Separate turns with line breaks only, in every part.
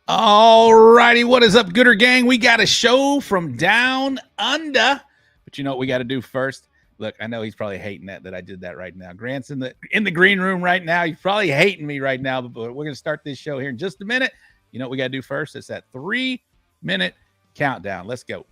All righty, what is up, Gooder Gang? We got a show from down under, but you know what we got to do first? Look, I know he's probably hating that I did that right now. Grant's in the green room right now. He's probably hating me right now, but we're going to start this show here in just a minute. You know what we got to do first? It's that 3-minute countdown. Let's go.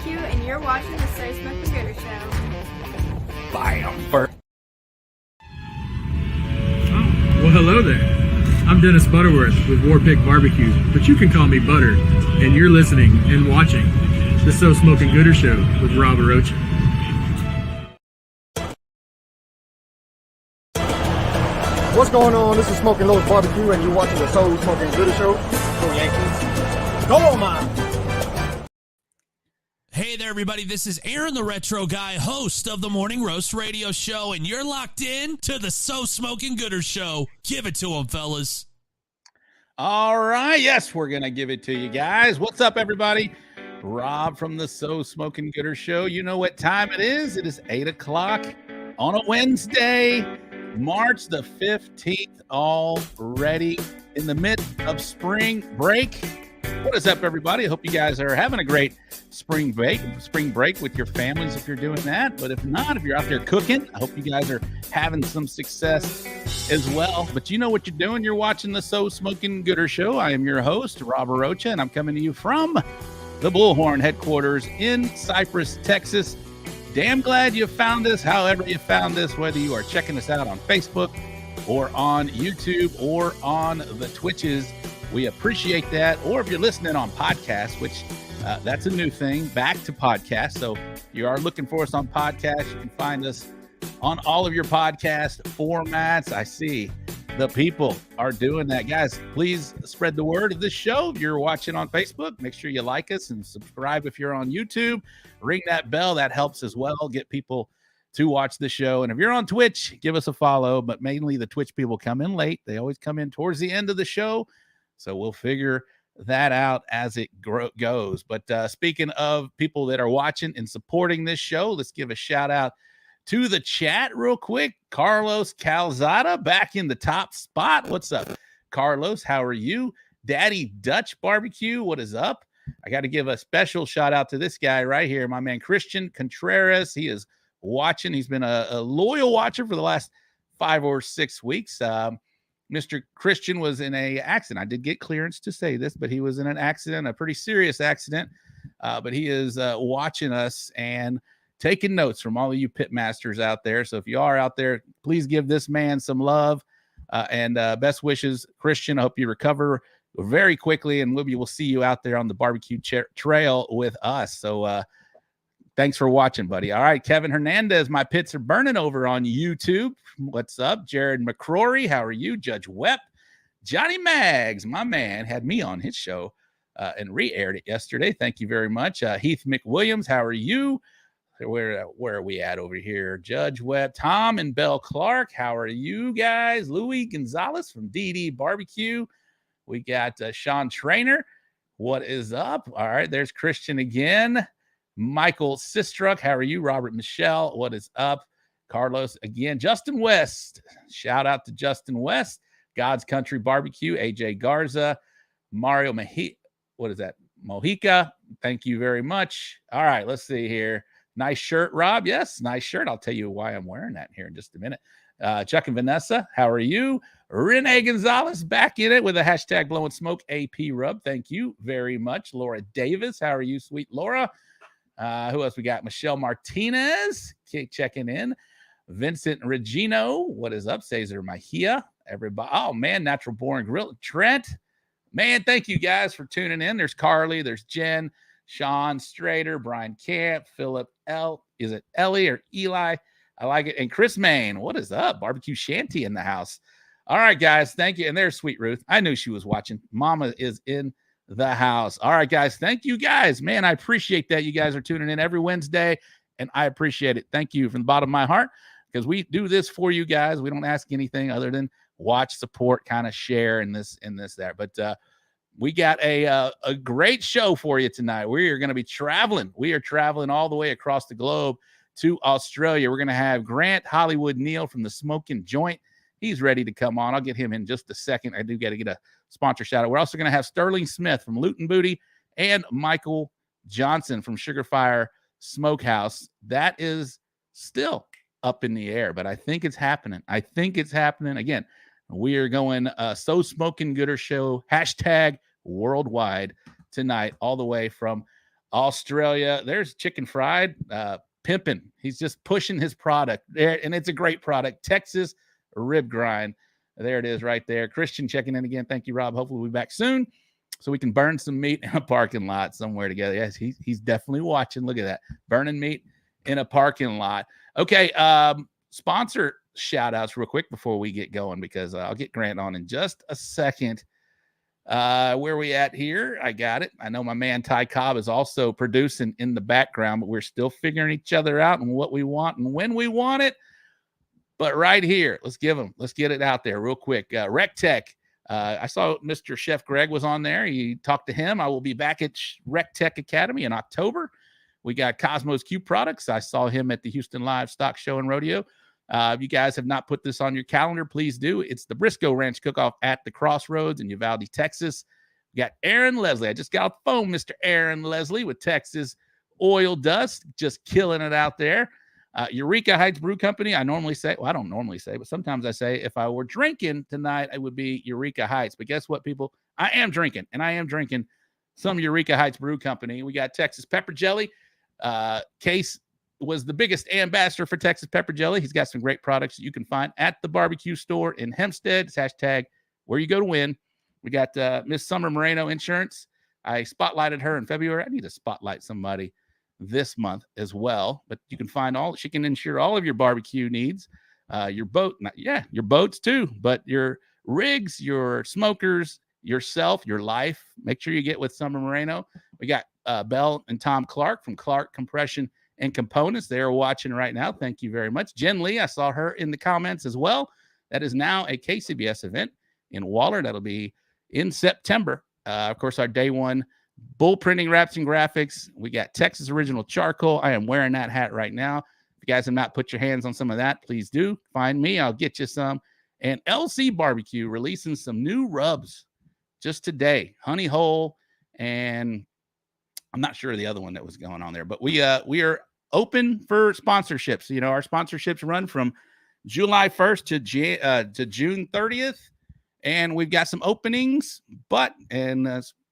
BBQ, and you're watching the Smoking Joint Show.
Bam! Well,
hello there. I'm Dennis Butterworth with Warpig Barbecue, but you can call me Butter, and you're listening and watching the Smoking Joint Show with Rob Arocha.
What's going on? This is Smoking Joint Barbecue, and you're watching the Smoking Joint Show. Go Yankees. Go on, man.
Hey there, everybody. This is Aaron, the Retro Guy, host of the Morning Roast Radio Show, and you're locked in to the Smoking Joint Show. Give it to them, fellas.
All right. Yes, we're going to give it to you guys. What's up, everybody? Rob from the Smoking Joint Show. You know what time it is. It is 8 o'clock on a Wednesday, March the 15th, already in the midst of spring break. What is up, everybody? I hope you guys are having a great spring break with your families if you're doing that. But if not, if you're out there cooking, I hope you guys are having some success as well. But you know what you're doing. You're watching the Smoking Joint Show. I am your host, Rob Arocha, and I'm coming to you from the Bullhorn headquarters in Cypress, Texas. Damn glad you found us, however you found us, whether you are checking us out on Facebook or on YouTube or on the Twitches. We appreciate that. Or if you're listening on podcast, which that's a new thing, back to podcast. So if you are looking for us on podcast, you can find us on all of your podcast formats. I see the people are doing that. Guys, please spread the word of this show. If you're watching on Facebook, make sure you like us and subscribe if you're on YouTube. Ring that bell. That helps as well. Get people to watch the show. And if you're on Twitch, give us a follow. But mainly the Twitch people come in late. They always come in towards the end of the show. So we'll figure that out as it goes. But speaking of people that are watching and supporting this show, let's give a shout out to the chat real quick. Carlos Calzada back in the top spot. What's up, Carlos? How are you? Daddy Dutch Barbecue, what is up? I got to give a special shout out to this guy right here, my man Christian Contreras. He is watching. He's been a loyal watcher for the last 5 or 6 weeks. Mr. Christian was in a accident. I did get clearance to say this, but he was in an accident, a pretty serious accident. But he is watching us and taking notes from all of you pit masters out there. So if you are out there, please give this man some love and best wishes, Christian. I hope you recover very quickly, and we will see you out there on the barbecue trail with us. So thanks for watching, buddy. All right, Kevin Hernandez, my pits are burning over on YouTube. What's up? Jared McCrory, how are you? Judge Wep, Johnny Maggs, my man, had me on his show and re-aired it yesterday. Thank you very much. Heath McWilliams, how are you? Where are we at over here? Judge Webb, Tom and Belle Clark, how are you guys? Louis Gonzalez from DD Barbecue. We got Sean Trainer. What is up? All right, there's Christian again. Michael Sistruck, how are you? Robert Michelle, what is up? Carlos again. Justin West, shout out to Justin West. God's Country Barbecue. AJ Garza. Mario Mojica, thank you very much. All right, let's see here. Nice shirt, Rob. Yes, nice shirt. I'll tell you why I'm wearing that here in just a minute. Chuck and Vanessa, how are you? Renee Gonzalez back in it with a hashtag blowing smoke AP rub. Thank you very much. Laura Davis, how are you, sweet Laura? Who else we got? Michelle Martinez checking in. Vincent Regino, what is up? Cesar Mejia, everybody. Oh, man, Natural Born Grill. Trent, man, thank you guys for tuning in. There's Carly, there's Jen, Sean Strader, Brian Camp, Philip L. Is it Ellie or Eli? I like it. And Chris Main, what is up? Barbecue Shanty in the house. All right, guys, thank you. And there's Sweet Ruth. I knew she was watching. Mama is in the house. All right, guys, thank you guys. Man, I appreciate that you guys are tuning in every Wednesday, and I appreciate it. Thank you from the bottom of my heart, because we do this for you guys. We don't ask anything other than watch, support, kind of share, and this, that. But we got a great show for you tonight. We are going to be traveling. We are traveling all the way across the globe to Australia. We're going to have Grant Hollywood Neal from the Smoking Joint. He's ready to come on. I'll get him in just a second. I do got to get a sponsor shout out. We're also going to have Sterling Smith from Loot and Booty and Michael Johnson from Sugarfire Smokehouse. That is still up in the air, but I think it's happening. Again, we are going So Smoking Gooder Show hashtag worldwide tonight, all the way from Australia. There's Chicken Fried pimping. He's just pushing his product there, and it's a great product. Texas rib grind. There it is right there. Christian checking in again. Thank you, Rob. Hopefully we'll be back soon so we can burn some meat in a parking lot somewhere together. Yes, he's definitely watching. Look at that. Burning meat in a parking lot. Okay, sponsor shout outs real quick before we get going, because I'll get Grant on in just a second. Where we at here? I got it. I know my man Ty Cobb is also producing in the background, but we're still figuring each other out and what we want and when we want it. But right here, let's get it out there real quick. Rec Tech. I saw Mr. Chef Greg was on there. You talked to him. I will be back at Rec Tech Academy in October. We got Cosmos Q Products. I saw him at the Houston Livestock Show and Rodeo. If you guys have not put this on your calendar, please do. It's the Briscoe Ranch Cook-Off at the Crossroads in Uvalde, Texas. We got Aaron Leslie. I just got off the phone, Mr. Aaron Leslie with Texas Oil Dust, just killing it out there. Eureka Heights Brew Company. I don't normally say, but sometimes I say, if I were drinking tonight, it would be Eureka Heights. But guess what, people? I am drinking some Eureka Heights Brew Company. We got Texas Pepper Jelly. Case was the biggest ambassador for Texas Pepper Jelly. He's got some great products that you can find at the barbecue store in Hempstead. It's hashtag where you go to win. We got Miss Summer Moreno Insurance. I spotlighted her in February. I need to spotlight somebody this month as well. But you can find she can ensure all of your barbecue needs, your boats too, but your rigs, your smokers, yourself, your life. Make sure you get with Summer Moreno. We got Belle and Tom Clark from Clark Compression and Components. They are watching right now. Thank you very much. Jen Lee, I saw her in the comments as well. That is now a KCBS event in Waller. That'll be in September. Of course, our day one bull printing wraps and graphics. We got Texas Original Charcoal. I am wearing that hat right now. If you guys have not put your hands on some of that, please do. Find me. I'll get you some. And LC Barbecue releasing some new rubs just today. Honey Hole, and I'm not sure of the other one that was going on there, but we are open for sponsorships. You know, our sponsorships run from July 1st to June 30th, and we've got some openings.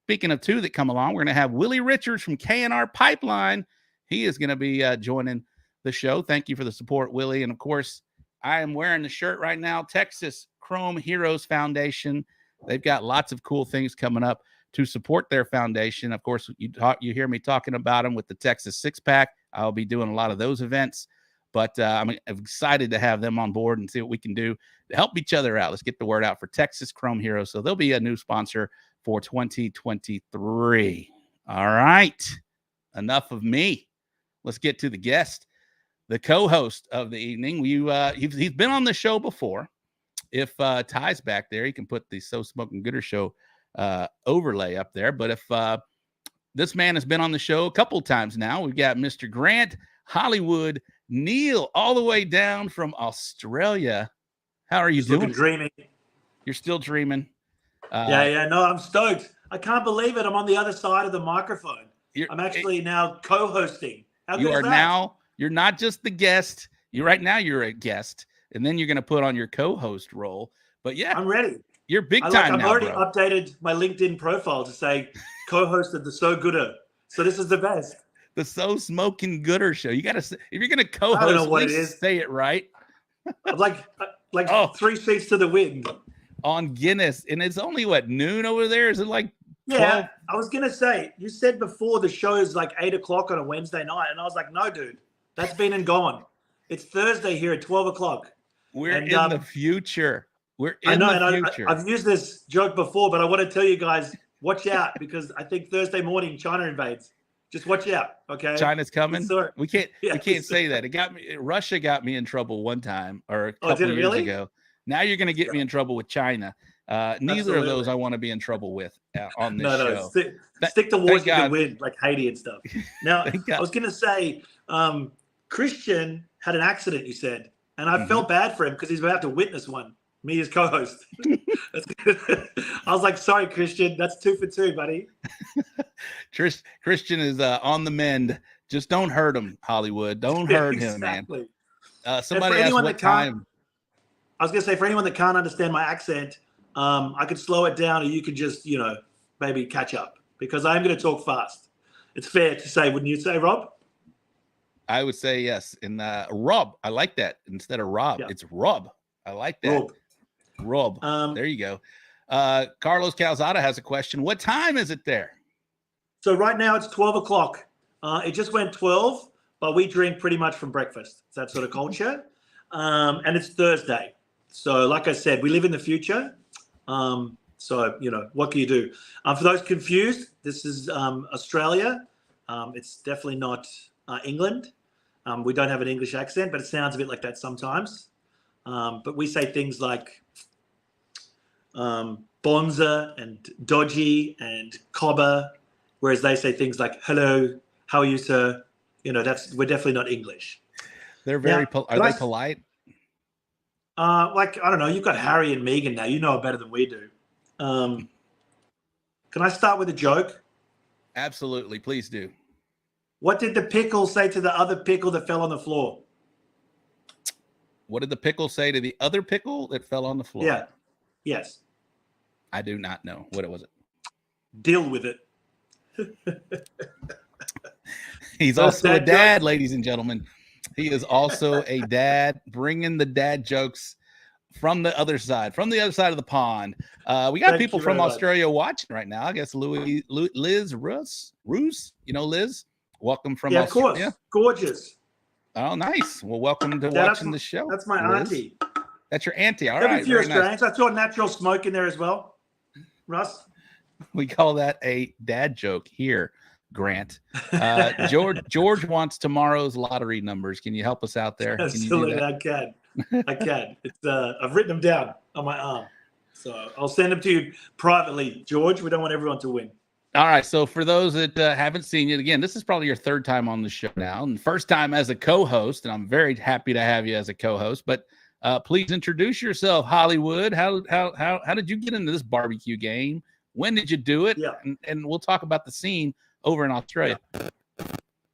Speaking of two that come along, we're going to have Willie Richards from K&R Pipeline. He is going to be joining the show. Thank you for the support, Willie. And of course, I am wearing the shirt right now, Texas Chrome Heroes Foundation. They've got lots of cool things coming up to support their foundation. Of course, you hear me talking about them with the Texas Six Pack. I'll be doing a lot of those events, but I'm excited to have them on board and see what we can do to help each other out. Let's get the word out for Texas Chrome Heroes. So they'll be a new sponsor for 2023. All right. Enough of me. Let's get to the guest, the co-host of the evening. He's been on the show before. If Ty's back there, he can put the So Smoking Gooder Show overlay up there. But if this man has been on the show a couple times now, we've got Mr. Grant Hollywood Neal, all the way down from Australia. How are you doing?
Dreaming.
You're still dreaming.
No, I'm stoked. I can't believe it. I'm on the other side of the microphone. I'm actually now co-hosting. How good is that?
You're not just the guest. You're a guest, and then you're going to put on your co-host role. But yeah,
I'm ready.
You're big time now,
I've already updated my LinkedIn profile to say co-hosted the So Gooder. So this is the best.
The So Smoking Gooder Show. You got to, if you're going to co-host,
I don't know what it is.
Say it right.
like 3 seats to the wind.
On Guinness, and it's only noon over there? Is it like 12?
Yeah, I was gonna say, you said before the show is like 8:00 on a Wednesday night, and I was like, no, dude, that's been and gone. It's Thursday here at 12 o'clock.
We're in the future.
I've used this joke before, but I want to tell you guys, watch out, because I think Thursday morning China invades. Just watch out, okay?
China's coming. We can't say that. Russia got me in trouble one time or a couple of years ago. Now you're going to get me in trouble with China. Neither of those I want to be in trouble with on this show.
Stick to wars you can win, like Haiti and stuff. Now, I was going to say, Christian had an accident, you said, and I felt bad for him because he's about to witness one. Me as co-host. I was like, sorry, Christian. That's 2 for 2, buddy.
Christian is on the mend. Just don't hurt him, Hollywood. Don't hurt him, man. Somebody asked what time.
I was going to say, for anyone that can't understand my accent, I could slow it down, or you could just, maybe catch up, because I'm going to talk fast. It's fair to say, wouldn't you say, Rob?
I would say yes. And Rob, I like that. Instead of Rob, it's Rob. I like that. Rob. There you go. Carlos Calzada has a question. What time is it there?
So right now it's 12 o'clock. It just went 12, but we drink pretty much from breakfast. It's that sort of culture. And it's Thursday. So like I said, we live in the future. So, what can you do? For those confused, this is Australia. It's definitely not England. We don't have an English accent, but it sounds a bit like that sometimes. But we say things like bonza and dodgy and cobber, whereas they say things like hello, how are you, sir? We're definitely not English.
They're very are they polite?
I don't know. You've got Harry and Meghan now. You know it better than we do. Can I start with a joke?
Absolutely, please do.
What did the pickle say to the other pickle that fell on the floor?
What did the pickle say to the other pickle that fell on the floor?
Yeah. Yes.
I do not know. What was it?
Deal with it.
He's also a dad, ladies and gentlemen. He is also a dad, bringing the dad jokes from the other side of the pond. We got people from Australia watching right now. I guess Liz Roos, Liz, welcome from
Yeah,
Australia.
of course. Gorgeous.
Oh, nice. Well, welcome to
Yeah,
watching the show.
That's my
Liz.
auntie.
That's your auntie. All
There'll be
right.
a few
Very nice.
Australians. I saw natural smoke in there as well. Russ?
We call that a dad joke here, Grant. George wants tomorrow's lottery numbers. Can you help us out there? Can you do
Absolutely,
that?
I can. It's I've written them down on my arm. So I'll send them to you privately, George. We don't want everyone to win.
All right. So for those that haven't seen it, again, this is probably your third time on the show now, and first time as a co-host, and I'm very happy to have you as a co-host. But please introduce yourself, Hollywood. How did you get into this barbecue game? When did you do it?
Yeah.
And we'll talk about the scene over in Australia.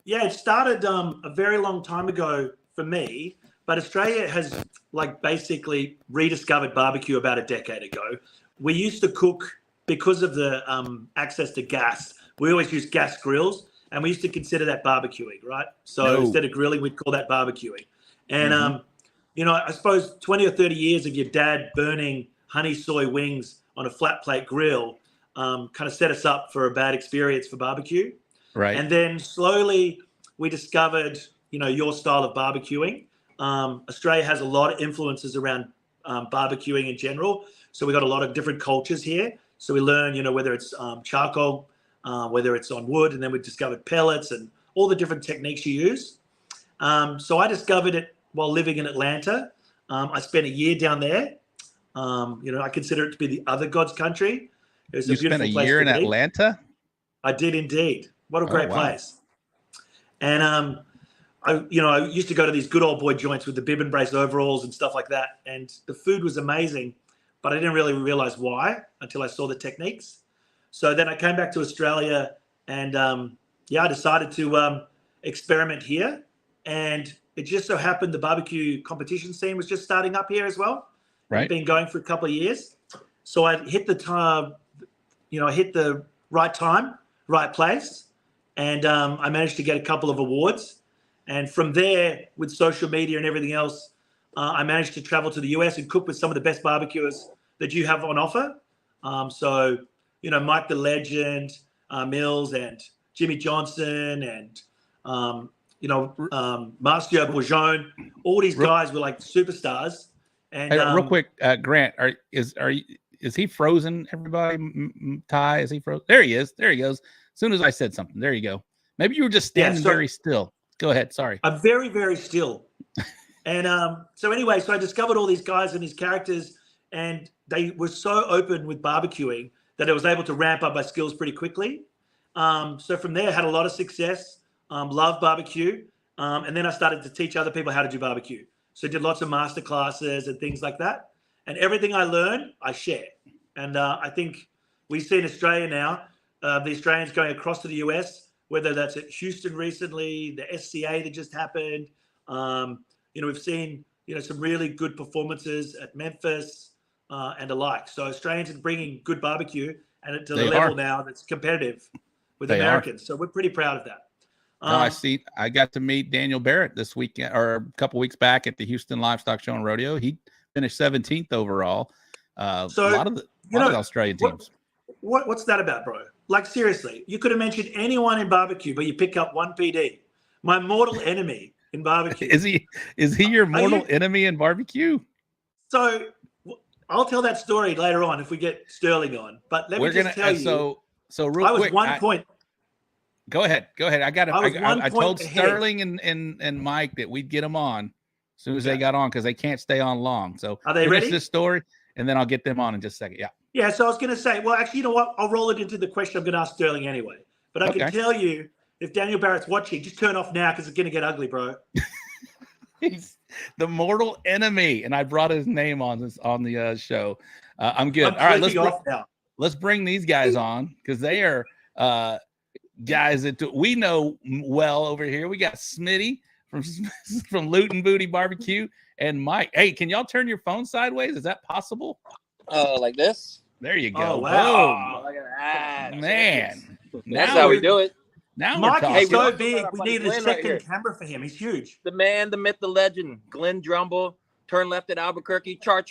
Yeah, it started a very long time ago for me, but Australia has like basically rediscovered barbecue about a decade ago. We used to cook because of the access to gas. We always used gas grills, and we used to consider that barbecuing, right? So instead of grilling, we'd call that barbecuing. And you know, I suppose 20 or 30 years of your dad burning honey soy wings on a flat plate grill kind of set us up for a bad experience for barbecue.
Right.
And then slowly we discovered, you know, your style of barbecuing. Australia has a lot of influences around barbecuing in general. So we got a lot of different cultures here. So we learn, you know, whether it's charcoal, whether it's on wood, and then we discovered pellets and all the different techniques you use. So I discovered it while living in Atlanta. I spent a year down there. You know, I consider it to be the other God's country. It was
You spent a year in Atlanta?
I did indeed. What a great place. And I used to go to these good old boy joints with the bib and brace overalls and stuff like that. And the food was amazing, but I didn't really realize why until I saw the techniques. So then I came back to Australia and I decided to experiment here. And it just so happened the barbecue competition scene was just starting up here as well.
Right.
It's been going for a couple of years. So I hit the time, I hit the right time, right place. And I managed to get a couple of awards. And from there, with social media and everything else, I managed to travel to the US and cook with some of the best barbecuers that you have on offer. So, you know, Mike the Legend, Mills, and Jimmy Johnson, and, Marcio Bourgeon. All these guys were like superstars. And
hey, real quick, Grant, is he frozen? Everybody, Ty, is he frozen? There he is. There he goes. As soon as I said something, there you go. Maybe you were just standing very still. Go ahead. Sorry.
I'm very, very still. And so I discovered all these guys and these characters, and they were so open with barbecuing that I was able to ramp up my skills pretty quickly. So from there, I had a lot of success, loved barbecue. And then I started to teach other people how to do barbecue. So I did lots of master classes and things like that. And everything I learned, I share. And I think we see in Australia now, the Australians going across to the US, whether that's at Houston recently, the SCA that just happened. We've seen, some really good performances at Memphis and alike. So Australians are bringing good barbecue and to the level now that's competitive with Americans. So we're pretty proud of that.
I got to meet Daniel Barrett this weekend or a couple weeks back at the Houston Livestock Show and Rodeo. He finished 17th overall. A lot of the Australian teams.
What's that about, bro? Like, seriously, you could have mentioned anyone in barbecue, but you pick up one PD. My mortal enemy in barbecue.
Is he your mortal enemy in barbecue?
So I'll tell that story later on if we get Sterling on. But let me just tell you.
So real
I was
quick,
1 point.
Go ahead. I told
ahead.
Sterling and Mike that we'd get them on as soon as they got on because they can't stay on long. So
are they ready?
This story, and then I'll get them on in just a second. Yeah.
Yeah. So I was going to say, well, actually, you know what? I'll roll it into the question I'm going to ask Sterling anyway. But I can tell you, if Daniel Barrett's watching, just turn off now because it's going to get ugly, bro.
He's the mortal enemy, and I brought his name on the show. I'm good. All right, let's bring these guys on because they are guys that we know well over here. We got Smitty from Loot and Booty Barbecue and Mike. Hey, can y'all turn your phone sideways? Is that possible?
Like this?
There you go.
Oh, wow.
Boom.
Look at that.
Man.
That's how we do it.
Now
Mike
we're talking.
is so big, we need a
Glenn
second camera for him. He's huge.
The man, the myth, the legend, Glenn Drumble. Turn left at Albuquerque. Char.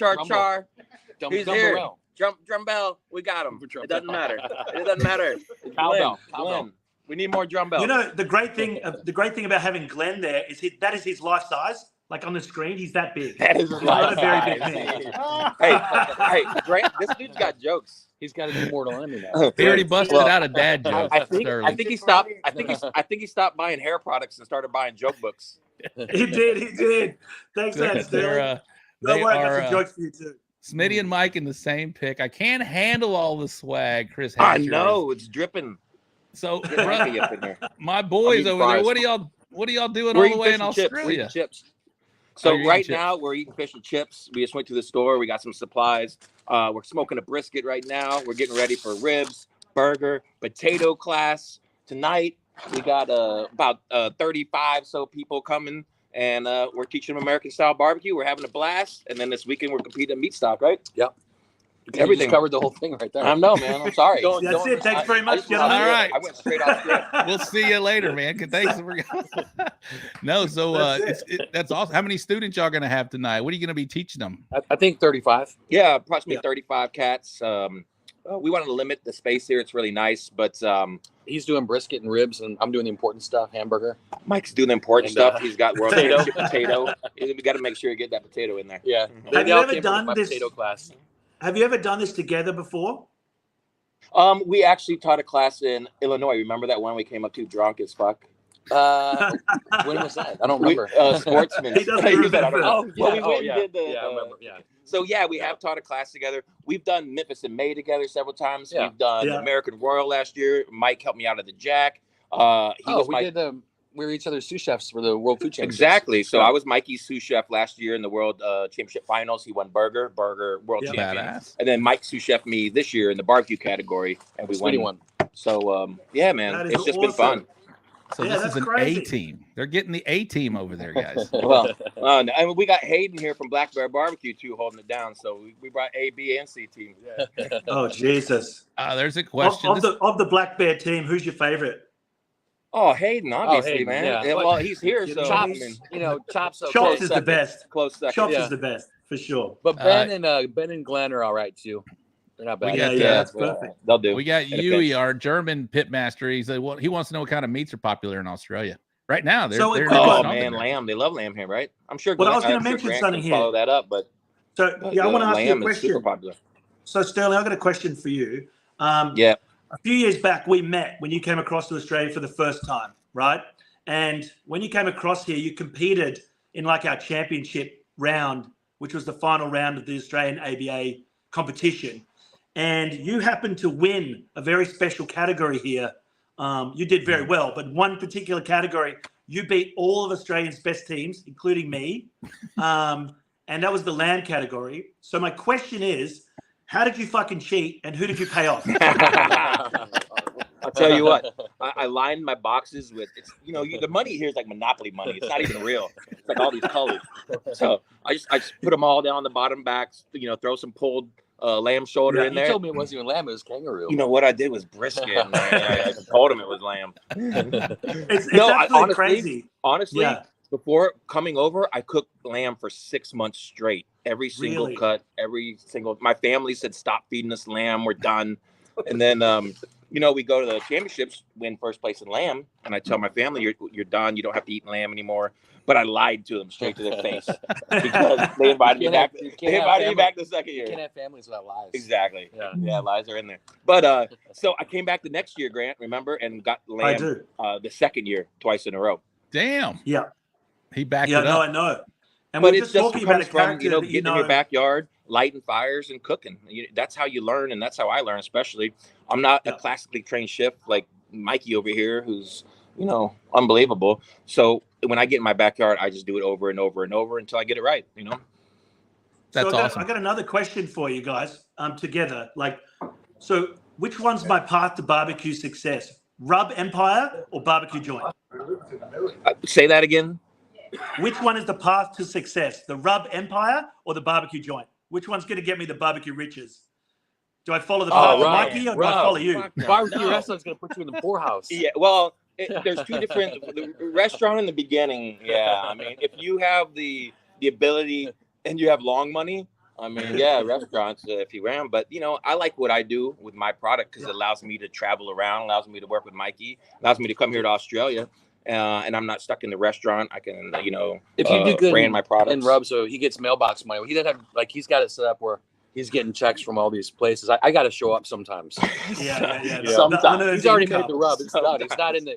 He's here. Drum bell. We got him. It doesn't matter. It doesn't matter.
Cowbell.
Glenn. We need more drum bells.
You know, the great thing about having Glenn there is that is his life size. Like on the screen, he's that big.
That is
He's not a very big
size.
man.
hey, Grant, this dude's got jokes.
He's got an immortal enemy now.
He already busted
Well,
out a dad joke.
I think
Sterling.
he stopped. I think he stopped buying hair products and started buying joke books.
He did. Thanks, man. Sterling. Don't worry, I got some jokes for you too.
Smitty and Mike in the same pick. I can't handle all the swag Chris
I
Hatcher
know it's dripping.
So
Get Mikey up in there.
my boys
eating
over there,
fries.
what are y'all doing
We're
all the
eating
way
fish
in
and chips. We're
Australia?
eating chips.
Oh,
So
you're eating
right
chips.
now we're eating fish and chips. We just went to the store. We got some supplies. We're smoking a brisket right now. We're getting ready for ribs, burger, potato class. Tonight we got about 35 so people coming, and we're teaching them American style barbecue. We're having a blast, and then this weekend we're competing at Meatstock, right?
Yep.
Everything.
You just covered the whole thing right there.
I know, man. I'm sorry.
That's it. Thanks very much, gentlemen.
All right.
I went straight off script.
We'll see you later, man. Thanks for no. So that's awesome. How many students y'all gonna have tonight? What are you gonna be teaching them?
I think 35.
Yeah, approximately 35 cats. We want to limit the space here. It's really nice, but
He's doing brisket and ribs, and I'm doing the important stuff, hamburger.
Mike's doing the important
And,
stuff. He's got world
potato.
championship potato. We got to make sure you get that potato in there.
Yeah.
Have you
all
ever
came from
done
my
this?
potato class?
Have you ever done this together before?
We actually taught a class in Illinois. Remember that one we came up to drunk as fuck?
When was that? I don't remember.
Sportsman.
He doesn't remember.
Well, we went and
yeah.
did the.
Yeah, I remember. Yeah.
So yeah, we have taught a class together. We've done Memphis and May together several times.
Yeah.
We've done
Yeah.
American Royal last year. Mike helped me out at the Jack.
We were each other's sous chefs for the World Food Championships.
Exactly. So I was Mikey's sous chef last year in the World Championship Finals. He won burger world
Yeah.
champion.
Badass.
And then Mike sous chef me this year in the barbecue category, and we
Sweetie
won.
won.
So yeah, man,
That is
it's just been
awesome.
fun.
So
Yeah,
this
that's
is an
crazy.
A team. They're getting the A team over there, guys.
Well, I mean, we got Hayden here from Black Bear Barbecue too, holding it down. So we brought A, B, and C team.
Oh Jesus!
There's a question.
Of the Black Bear team, who's your favorite?
Oh, Hayden, obviously,
Hayden,
man.
yeah.
Yeah, well, he's here, so I
Chops,
mean,
Chops. Okay.
Chops is the
second.
best.
close second.
Chops
Yeah.
is the best for sure.
But Ben and Glenn are all right too. They're not bad.
We
Yeah,
got,
that's
well,
perfect.
they'll do.
We got
In a
Yui,
pinch.
our German pit master. He wants to know what kind of meats are popular in Australia right now. They're,
So
they're
quick
doing
Oh
one.
something
man,
there.
lamb. They love lamb here, right? I'm sure.
Well, I was
I'm
gonna
sure
mention
Grant
something
can
here.
follow that up, but
So yeah, I want to ask you a
lamb is super
question.
popular.
So Sterling, I got a question for you.
Yeah.
A few years back, we met when you came across to Australia for the first time, right? And when you came across here, you competed in like our championship round, which was the final round of the Australian ABA competition. And you happened to win a very special category here. You did very well, but one particular category, you beat all of Australia's best teams, including me. And that was the lamb category. So my question is, how did you fucking cheat and who did you pay off?
I'll tell you what. I lined my boxes with the money here is like Monopoly money. It's not even real. It's like all these colors. So I just put them all down the bottom backs. Throw some pulled lamb shoulder in
You
there.
told me it wasn't even lamb; it was kangaroo.
You know what I did was brisket. Man. I told him it was lamb.
It's
No,
absolutely crazy.
Honestly,
Yeah.
before coming over, I cooked lamb for 6 months straight. Every single
Really?
cut, my family said, stop feeding us lamb. We're done. And then, we go to the championships, win first place in lamb. And I tell my family, you're done. You don't have to eat lamb anymore. But I lied to them straight to their face because they invited me back. They invited me back the second year.
You can't have families without lies.
Exactly.
Yeah.
Yeah, lies are in there. But so I came back the next year, Grant, remember, and got
I
lamb
do.
the second year, twice in a row.
Damn.
Yeah.
He backed
Yeah,
it
no,
up.
I know. And
But
we're
it's
just
just
talking about a
comes from
character that
getting in your backyard, lighting fires and cooking. That's how you learn, and that's how I learn. Especially, I'm not a classically trained chef like Mikey over here, who's unbelievable. So when I get in my backyard, I just do it over and over and over until I get it right.
That's
so
awesome.
I got another question for you guys. Together, so which one's my path to barbecue success? Rub Empire or barbecue joint?
Say that again.
Which one is the path to success? The Rub Empire or the barbecue joint? Which one's going to get me the barbecue riches? Do I follow the path of Mikey or do I follow you?
Barbecue restaurant's gonna put you in the poorhouse.
Yeah, well, there's two different. The restaurant in the beginning, yeah. I mean, if you have the ability and you have long money, I mean, yeah, restaurants if you ran, but I like what I do with my product because it allows me to travel around, allows me to work with Mikey, allows me to come here to Australia, and I'm not stuck in the restaurant. I can,
if you do good
brand my products.
And Rub, so he gets mailbox money. He doesn't have he's got it set up where he's getting checks from all these places. I got to show up sometimes.
Yeah.
Sometimes
he's already made the rub. It's done.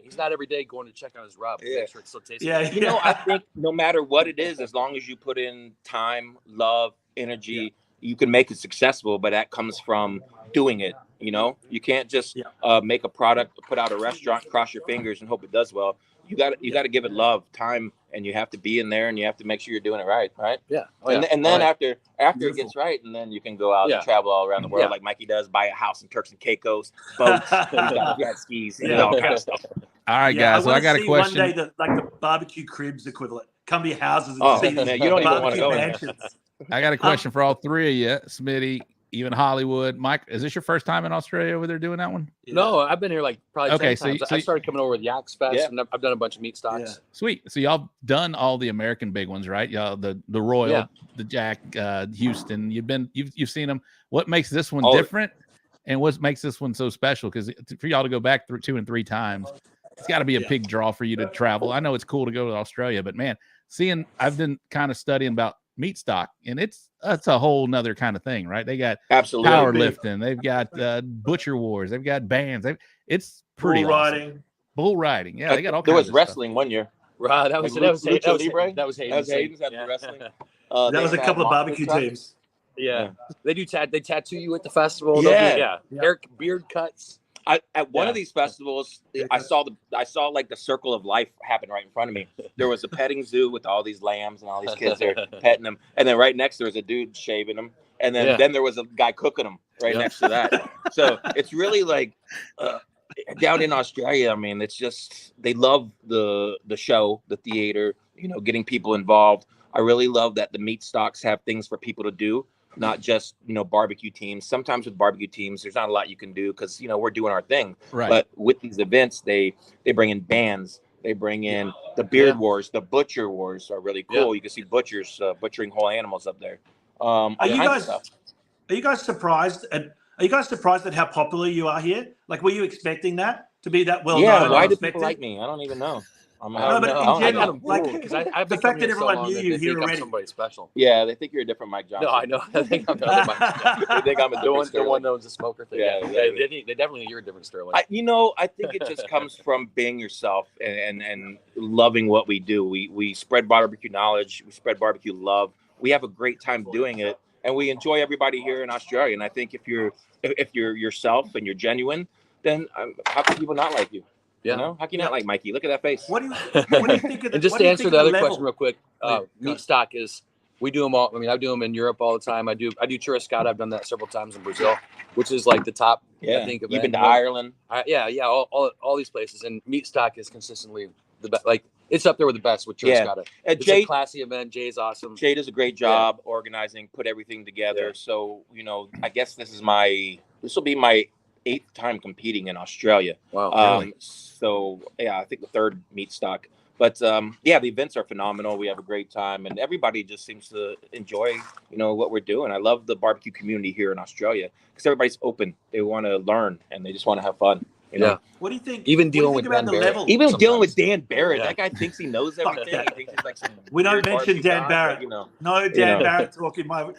He's not every day going to check on his rub.
Yeah.
Make sure it still tastes
Yeah,
good.
I think no matter what it is, as long as you put in time, love, energy, you can make it successful. But that comes from doing it. You can't just make a product, put out a restaurant, cross your fingers, and hope it does well. You got to give it love, time, and you have to be in there, and you have to make sure you're doing it right.
Yeah.
And then after it gets right, and then you can go out and travel all around the world like Mikey does, buy a house in Turks and Caicos, boats, jet skis, all kind of stuff.
All right, guys. So I got a question.
One day the barbecue cribs equivalent. Come to your houses and see
man, you don't even want to go
mansions.
I got a question for all three of you, Smitty, even Hollywood. Mike, is this your first time in Australia over there doing that one?
No, I've been here probably 10
so
times. I started coming over with Yaks Fest, and I've done a bunch of meat stocks.
Yeah.
Sweet. So y'all done all the American big ones, right? Y'all the Royal, the Jack, Houston. You've seen them. What makes this one different, and what makes this one so special? Because for y'all to go back 2 and 3 times, it's got to be a big draw for you to travel. I know it's cool to go to Australia, but man, I've been kind of studying about Meatstock, and it's a whole nother kind of thing, right? They got
absolutely
powerlifting, they've got butcher wars, they've got bands, it's pretty bull riding. Yeah, they got all.
There
kinds
was
of
wrestling
stuff.
one year.
Right, that was Hayden's.
That was wrestling.
That was a couple of barbecue teams.
Yeah, they tattoo you at the festival. Hair, beard cuts.
At one of these festivals, I saw like the circle of life happen right in front of me. There was a petting zoo with all these lambs and all these kids there petting them, and then right next there was a dude shaving them, and then there was a guy cooking them right next to that. So it's really like down in Australia. I mean, it's just they love the show, the theater, getting people involved. I really love that the meat stocks have things for people to do. Not just barbecue teams. Sometimes with barbecue teams, there's not a lot you can do because we're doing our thing.
Right.
But with these events, they bring in bands. They bring in the beard wars. The butcher wars are really cool. You can see butchers butchering whole animals up there. Are you
guys surprised at how popular you are here? Like, were you expecting that to be that well known?
Yeah. Why do people like me? I don't even know.
In general, the fact that everyone knew you here already.
Somebody special.
Yeah, they think you're a different Mike Johnson.
No, I know. I think I'm another Mike Johnson. They think I'm the one that was a smoker thing.
Yeah.
They definitely you're a different Sterling.
I think it just comes from being yourself and loving what we do. We spread barbecue knowledge. We spread barbecue love. We have a great time doing it, and we enjoy everybody here in Australia. And I think if you're yourself and you're genuine, then how can people not like you?
Yeah.
How can you not like Mikey? Look at that face.
What do you think of
and just to answer the other question real quick, Meatstock is we do them all. I mean, I do them in Europe all the time. I do churrascada. I've done that several times in Brazil, which is like the top.
Yeah.
I think
you've been to Ireland.
All these places, and Meatstock is consistently the best. Like it's up there with the best with churrascada. It's a classy event. Jay's awesome.
Jay does a great job organizing, put everything together. Yeah. So I guess this will be my 8th time competing in Australia.
Wow. Really?
So I think the 3rd Meatstock. But the events are phenomenal. We have a great time, and everybody just seems to enjoy, what we're doing. I love the barbecue community here in Australia because everybody's open. They want to learn and they just want to have fun. You know?
What do you think?
Even dealing with Dan Barrett.
Even dealing with Dan Barrett. That guy thinks he knows everything. He thinks he's like some
we don't mention Dan Barrett. No Dan Barrett talking my.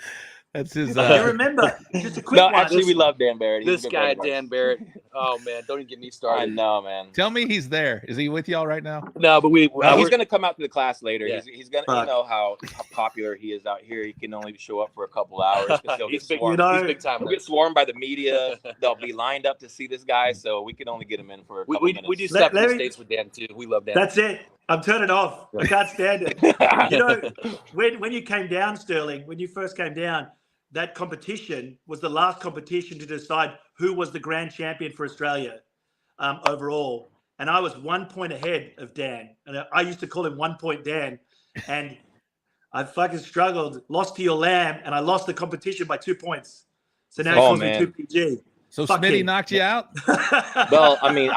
That's his.
You remember? Just a quick one.
Actually, we love Dan Barrett.
This guy, Dan Barrett. Oh man, don't even get me started.
I know, man.
Tell me he's there. Is he with y'all right now?
No, but
he's going to come out to the class later. Yeah. He's going to know how popular he is out here. He can only show up for a couple hours because he'll get swarmed.
He's big time.
He'll get swarmed by the media. They'll be lined up to see this guy, so we can only get him in for a couple minutes.
We do stuff in the States with Dan too. We love Dan.
That's it. I'm turning off. I can't stand it. When you came down, Sterling, when you first came down, that competition was the last competition to decide who was the grand champion for Australia overall. And I was 1 point ahead of Dan. And I used to call him 1 Point Dan. And I fucking struggled, lost to your lamb, and I lost the competition by 2 points. So now he calls me 2PG.
So Smitty knocked you out?
Well, I mean,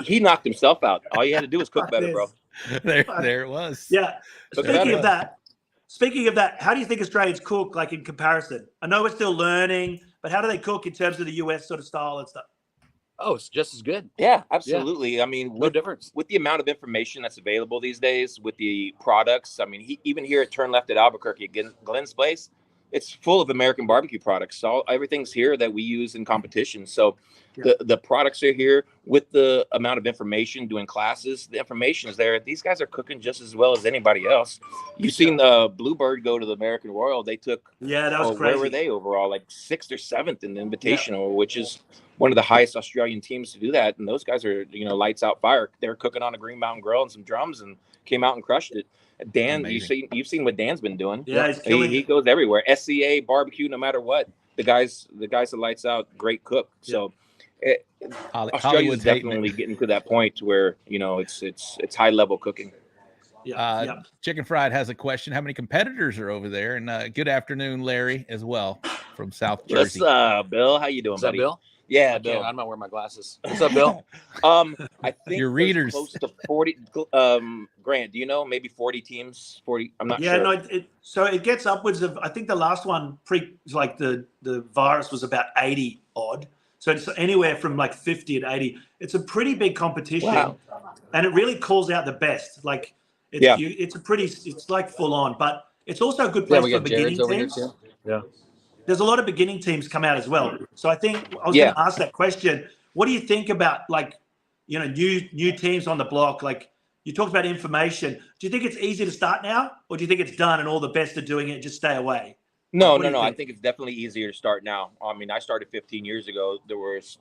he knocked himself out. All you had to do was cook better, bro.
There it was.
Yeah. Speaking of that, how do you think Australians cook, like in comparison? I know we're still learning, but how do they cook in terms of the US sort of style and stuff?
Oh, it's just as good.
Yeah, absolutely. I mean,
No difference.
With the amount of information that's available these days, with the products, I mean, even here at Turn Left at Albuquerque, Glenn's place, it's full of American barbecue products. So everything's here that we use in competition. So the products are here with the amount of information doing classes. The information is there. These guys are cooking just as well as anybody else. You've seen the Bluebird go to the American Royal. They took,
that was crazy.
Where were they overall? Like 6th or 7th in the Invitational, which is one of the highest Australian teams to do that. And those guys are, lights out fire. They're cooking on a Green Mountain Grill and some drums and came out and crushed it. Dan, you've seen what Dan's been doing.
Yeah, he's killing
he goes everywhere. SCA barbecue, no matter what. The guys that lights out, great cook. So Australia's definitely getting to that point where it's high level cooking.
Chicken Fried has a question. How many competitors are over there? And good afternoon, Larry, as well from South Jersey.
What's up, Bill? How you doing, buddy?
Bill?
Yeah, Bill.
I'm not wearing my glasses. What's up, Bill?
I think
your readers
close to 40. Grant, do you know? Maybe 40 teams. 40. I'm not sure.
Yeah, no. So it gets upwards of. I think the last one the virus was about 80 odd. So it's anywhere from like 50 to 80. It's a pretty big competition, and it really calls out the best. Like it's like full on, but it's also a good place for beginning teams.
Yeah.
There's a lot of beginning teams come out as well. So I think I was going to ask that question. What do you think about new teams on the block? Like you talked about information. Do you think it's easy to start now, or do you think it's done and all the best are doing it? Just stay away.
No. I think it's definitely easier to start now. I mean, I started 15 years ago. There was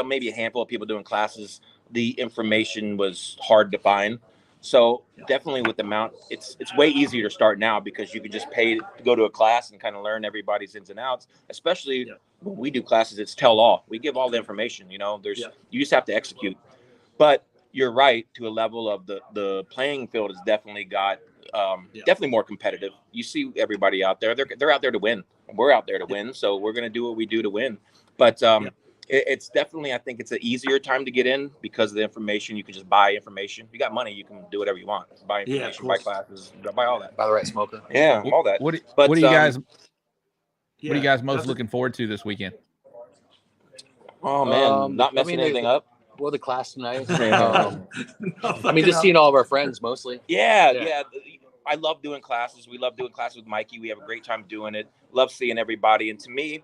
maybe a handful of people doing classes. The information was hard to find. So definitely with the amount, it's way easier to start now because you can just pay to go to a class and kind of learn everybody's ins and outs. Especially when we do classes, it's tell all. We give all the information. You just have to execute. But you're right, to a level of the playing field has definitely got definitely more competitive. You see everybody out there. They're out there to win. We're out there to win. So we're going to do what we do to win. But it's definitely, I think it's an easier time to get in because of the information. You can just buy information. If you got money, you can do whatever you want. Buy information, buy classes, buy all that.
Buy the right smoker.
Yeah, all that.
What are you guys most looking forward to this weekend?
Oh man, not messing anything up.
Well, the class tonight. Just seeing all of our friends mostly.
Yeah. I love doing classes. We love doing classes with Mikey. We have a great time doing it. Love seeing everybody. And to me,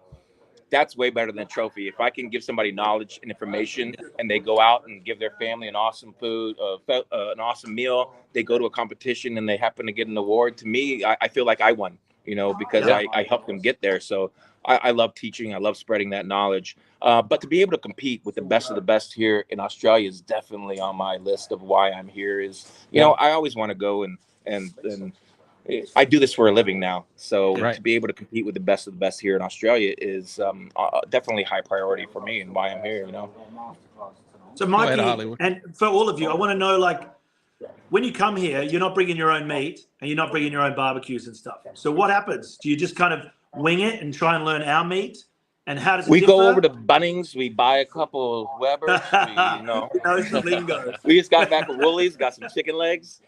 that's way better than a trophy. If I can give somebody knowledge and information and they go out and give their family an awesome food, an awesome meal, they go to a competition and they happen to get an award, to me, I feel like I won, because I helped them get there. So I love teaching. I love spreading that knowledge. But to be able to compete with the best of the best here in Australia is definitely on my list of why I'm here is, I always want to go and I do this for a living now. So to be able to compete with the best of the best here in Australia is definitely high priority for me and why I'm here,
So Mikey, and for all of you, I want to know, like, when you come here, you're not bringing your own meat and you're not bringing your own barbecues and stuff. So what happens? Do you just kind of wing it and try and learn our meat? And how does it differ?
Go over to Bunnings, we buy a couple of Weber's,
some lingo.
We just got back from Woolies, got some chicken legs.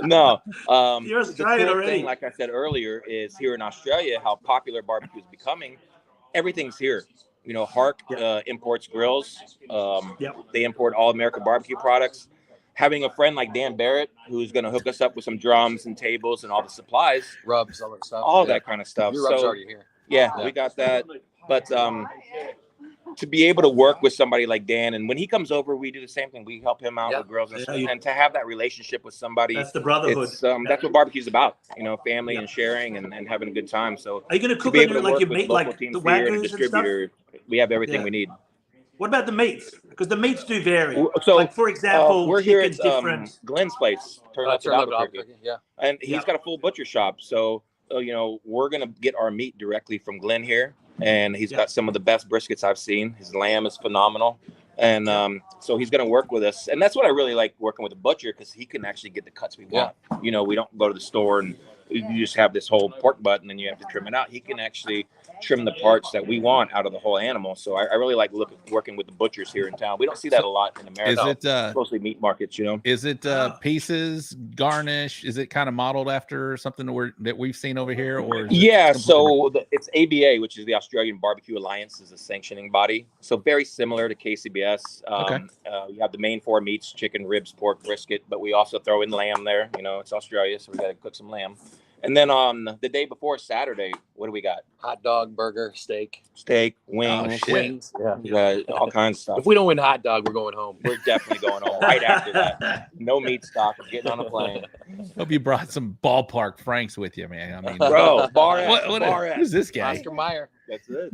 No,
you're Australian already.
Thing, like I said earlier, is here in Australia how popular barbecue is becoming. Everything's here. Hark imports grills. They import all American barbecue products. Having a friend like Dan Barrett, who's going to hook us up with some drums and tables and all the supplies,
rubs, all that stuff,
that kind of stuff.
Your rubs already here.
Yeah, we got that. But to be able to work with somebody like Dan, and when he comes over, we do the same thing. We help him out with grills and stuff. And to have that relationship with somebody,
that's the brotherhood.
That's what barbecue's about. Family and sharing and having a good time. So
are you going to cook on like your meat, like the Wagyus and stuff?
We have everything we need.
What about the meats? Because the meats do vary.
So,
like for example,
we're here at
different.
Glenn's place. Turn Left at Albuquerque. And he's got a full butcher shop. So we're gonna get our meat directly from Glenn here, and he's got some of the best briskets I've seen. His lamb is phenomenal, and so he's gonna work with us, and that's what I really like working with a butcher, because he can actually get the cuts we want. We don't go to the store and you just have this whole pork butt and then you have to trim it out. He can actually trim the parts that we want out of the whole animal. So I really like working with the butchers here in town. We don't see that a lot in America.
Is it
mostly meat markets, you know?
Is it pieces, garnish? Is it kind of modeled after something that we've seen over here? Or
so it's ABA, which is the Australian Barbecue Alliance, is a sanctioning body. So very similar to KCBS. You have the main 4 meats: chicken, ribs, pork, brisket, but we also throw in lamb there. You know, it's Australia, so we got to cook some lamb. And then on the day before Saturday, what do we got?
Hot dog, burger, steak,
wings.
wings. Yeah.
All kinds of stuff.
If we don't win hot dog, we're going home.
We're definitely going home right after that. No meat stock. I'm getting on a plane.
Hope you brought some ballpark Franks with you, man. I mean,
bro,
who's this guy?
Oscar Mayer.
That's it.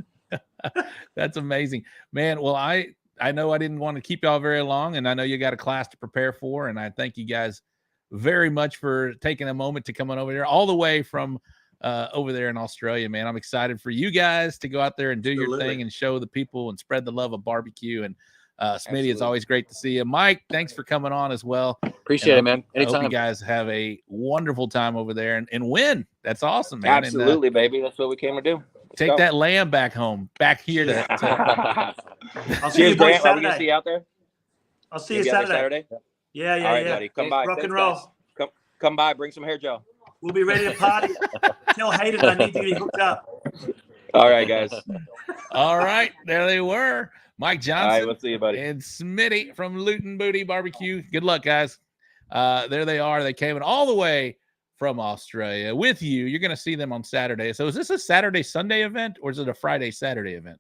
That's amazing, man. Well, I know I didn't want to keep y'all very long, and I know you got a class to prepare for, and I thank you guys very much for taking a moment to come on over there, all the way from over there in Australia, man. I'm excited for you guys to go out there and do your thing and show the people and spread the love of barbecue. And Smitty, it's always great to see you. Mike, thanks for coming on as well.
Appreciate it, man.
Anytime. I hope you guys have a wonderful time over there and win. That's awesome, man.
Absolutely, baby. That's what we came to do.
Take that lamb back home, back here.
I'll see you boys Saturday.
Are you see you out there?
I'll see you Saturday. Yeah.
All right, buddy. Come by.
Rock and roll.
Come by. Bring some hair gel.
We'll be ready to party. Tell Hayden I need to be hooked up.
All right, guys.
All right. There they were. Mike Johnson.
All right, we'll see you, buddy.
And Smitty from Luton Booty Barbecue. Good luck, guys. There they are. They came in all the way from Australia with you. You're going to see them on Saturday. So is this a Saturday-Sunday event, or is it a Friday-Saturday event?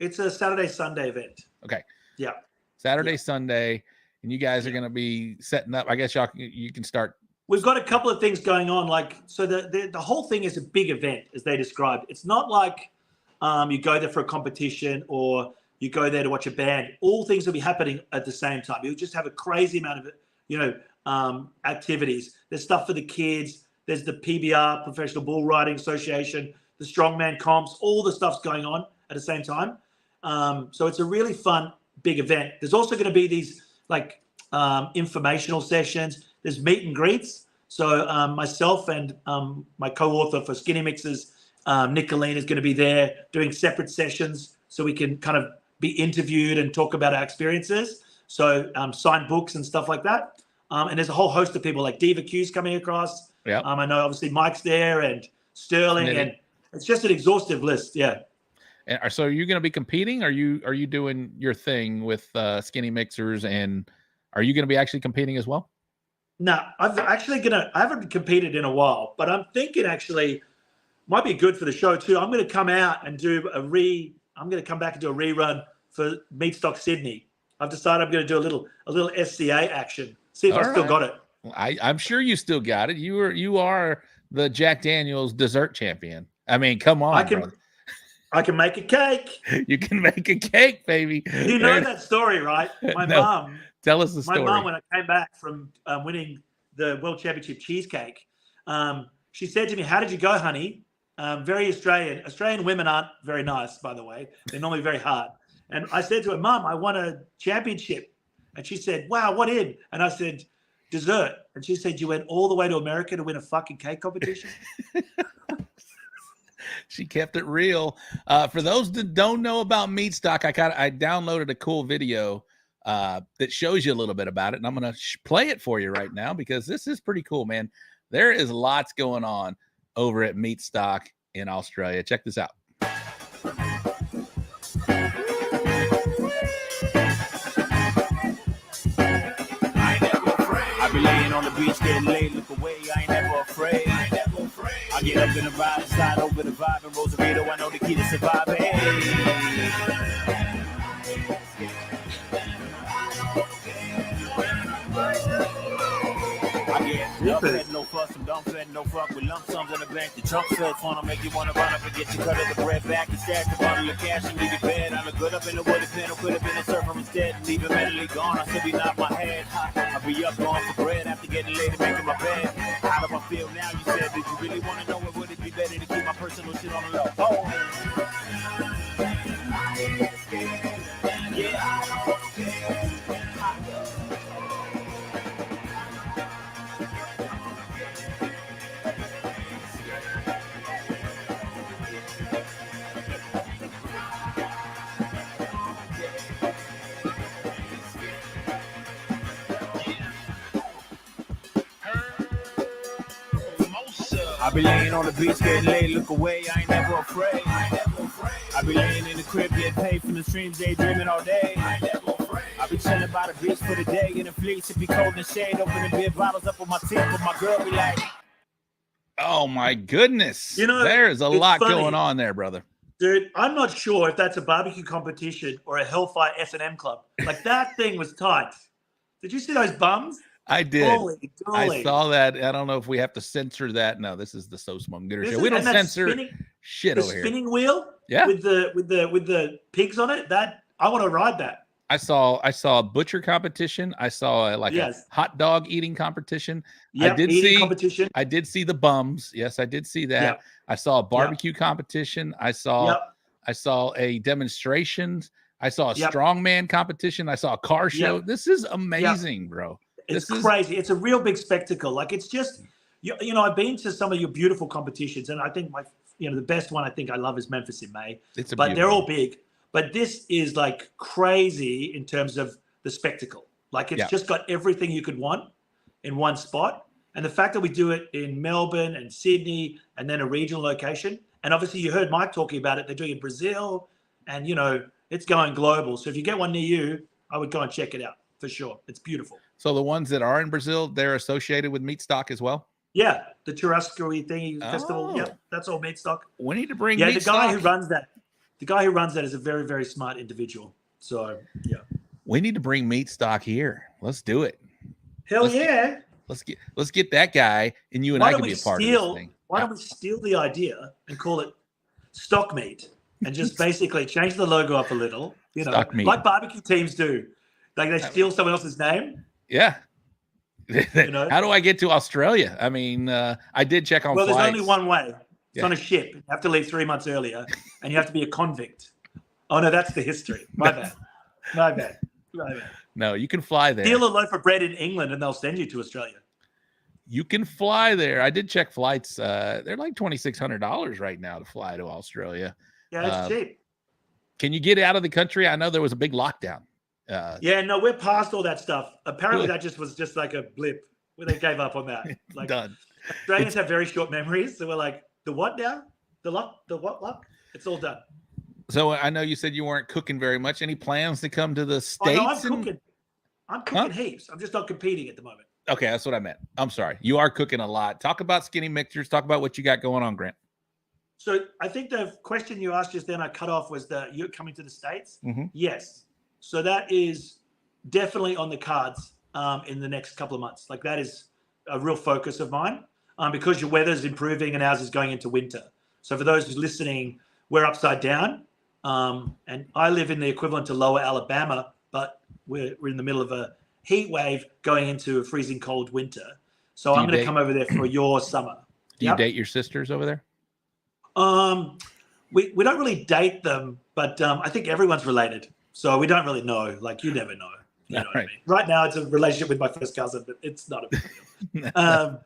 It's a Saturday-Sunday event.
Okay.
Yeah.
Saturday-Sunday. And you guys are going to be setting up. I guess you can start.
We've got a couple of things going on. So the whole thing is a big event, as they described. It's not like you go there for a competition or you go there to watch a band. All things will be happening at the same time. You'll just have a crazy amount of activities. There's stuff for the kids. There's the PBR, Professional Bull Riding Association, the Strongman comps. All the stuff's going on at the same time. So it's a really fun, big event. There's also going to be these informational sessions. There's meet and greets. So myself and my co-author for Skinny Mixes, Nicolene, is going to be there doing separate sessions so we can kind of be interviewed and talk about our experiences. So sign books and stuff like that. And there's a whole host of people like Diva Q's coming across.
Yeah.
I know obviously Mike's there and Sterling, and it's just an exhaustive list. Yeah.
And so are you going to be competing? Are you doing your thing with Skinny Mixers, and are you going to be actually competing as well?
No, I haven't competed in a while, but I'm thinking actually might be good for the show too. I'm going to come out and I'm going to come back and do a rerun for Meatstock Sydney. I've decided I'm going to do a little SCA action. See if I still got it.
I'm sure you still got it. You are the Jack Daniel's dessert champion. I mean, come on.
I can make a cake.
You can make a cake, baby.
You know that story, right? My mom.
Tell us the story.
My mom, when I came back from winning the World Championship cheesecake, she said to me, "How did you go, honey?" Very Australian. Australian women aren't very nice, by the way. They're normally very hard. And I said to her, "Mom, I won a championship." And she said, "Wow, what in?" And I said, "Dessert." And she said, "You went all the way to America to win a fucking cake competition?"
She kept it real. For those that don't know about Meatstock, I downloaded a cool video that shows you a little bit about it, and I'm going to play it for you right now because this is pretty cool, man. There is lots going on over at Meatstock in Australia. Check this out.
I be laying on the beach getting laid, look away, I ain't never afraid. I get up in the ride and slide over the vibe and Rosarito, I know the key to surviving. No fed, no fuss, I'm dumb fed, no fuck with lump sums in the bank. The trunk fed fun, I'll make you wanna run up and get your cut of the bread back and stash the bundle of cash and leave your bed. I look good up in the wooded pen, or could have been a surfer instead. Leave it mentally gone, I still be not my head. I'll be up going for bread after getting laid and making my bed. How do I feel now? You said, did you really wanna know it? Would it be better to keep my personal shit on the low? Oh. Yeah. be laying on the beach, getting laid, look away, I ain't never afraid. I be laying in the crib, getting paid from the streams, daydreaming all day. I be chilling by the beach for the day in the fleece. It be cold in the shade, opening beer bottles up on my tip, but my girl be like,
Oh my goodness.
You know,
there's a
it's
lot
funny.
going on there, brother.
Dude, I'm not sure if that's a barbecue competition or a Hellfire S&M club. Like, that thing was tight. Did you see those bums?
I did.
Holy
I
dolly.
saw that. I don't know if we have to censor that. No, this is the So Smoking Gooder
This
show.
is-
We don't
and that
censor shit
The
over here.
spinning wheel
Yeah.
with the pigs on it. That I want to ride that.
I saw a butcher competition. I saw
Yes.
a hot dog eating competition.
Yep,
I did
eating
see
competition.
I did see the bums. Yes, I did see that.
Yep.
I saw a barbecue competition. I saw
Yep.
a demonstration. I saw a
Yep.
strongman competition. I saw a car show.
Yep.
This is amazing, bro.
It's
This is
crazy. It's a real big spectacle. Like, it's just, you know, I've been to some of your beautiful competitions, and I think the best one I think I love is Memphis in May.
It's a
But they're
beautiful.
all big. But this is like crazy in terms of the spectacle. Like, it's
Yeah.
just got everything you could want in one spot. And the fact that we do it in Melbourne and Sydney and then a regional location. And obviously you heard Mike talking about it. They're doing it in Brazil and, you know, it's going global. So if you get one near you, I would go and check it out for sure. It's beautiful.
So the ones that are in Brazil, they're associated with Meatstock as well.
Yeah. The Churrasco thingy festival.
Oh.
Yeah. That's all Meatstock.
We need to bring
Yeah.
Meatstock.
The guy who runs that is a very, very smart individual. So yeah.
We need to bring Meatstock here. Let's do it.
Hell yeah.
Let's get that guy, and you and
Why
I
don't
can
we
be a part
steal?
of this thing.
Why don't we steal the idea and call it stock meat and just basically change the logo up a little? You know,
Stock meat.
like barbecue teams do. Like they steal someone else's name.
Yeah.
You know?
How do I get to Australia? I mean, I did check on
Well, there's
flights.
only one way. It's
Yeah.
on a ship. You have to leave 3 months earlier, and you have to be a convict. Oh no, that's the history. My bad. My bad. My bad.
No, you can fly there.
Steal a loaf of bread in England, and they'll send you to Australia.
You can fly there. I did check flights. They're like $2,600 right now to fly to Australia.
Yeah, it's cheap.
Can you get out of the country? I know there was a big lockdown.
Yeah, no, we're past all that stuff. Apparently,
Good.
that was just like a blip where they gave up on that. Like,
Done.
Australians have very short memories, so we're like, the what now? The what luck? It's all done.
So I know you said you weren't cooking very much. Any plans to come to the
Oh,
States?
no, I'm cooking. I'm cooking
Huh?
heaps. I'm just not competing at the moment.
Okay, that's what I meant. I'm sorry. You are cooking a lot. Talk about skinny mixers. Talk about what you got going on, Grant.
So I think the question you asked just then I cut off was you're coming to the States?
Mhm.
Yes. So that is definitely on the cards in the next couple of months. Like, that is a real focus of mine because your weather's improving and ours is going into winter. So for those who's listening, we're upside down. And I live in the equivalent to Lower Alabama, but we're in the middle of a heat wave going into a freezing cold winter. So
Do
I'm
you
going to
date-
come over there for your summer.
Do you
Yep.
date your sisters over there?
We don't really date them, but I think everyone's related. So we don't really know. Like, you never know. You know what I
Right.
mean? Right now, it's a relationship with my first cousin, but it's not a big deal.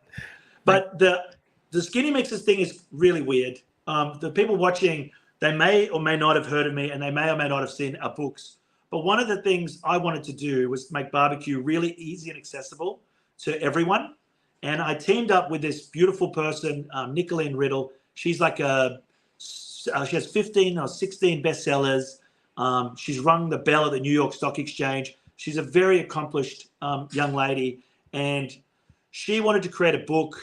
But the skinny mixers thing is really weird. The people watching, they may or may not have heard of me, and they may or may not have seen our books. But one of the things I wanted to do was make barbecue really easy and accessible to everyone. And I teamed up with this beautiful person, Nicolene Riddle. She's like she has 15 or 16 bestsellers. She's rung the bell at the New York Stock Exchange. She's a very accomplished young lady. And she wanted to create a book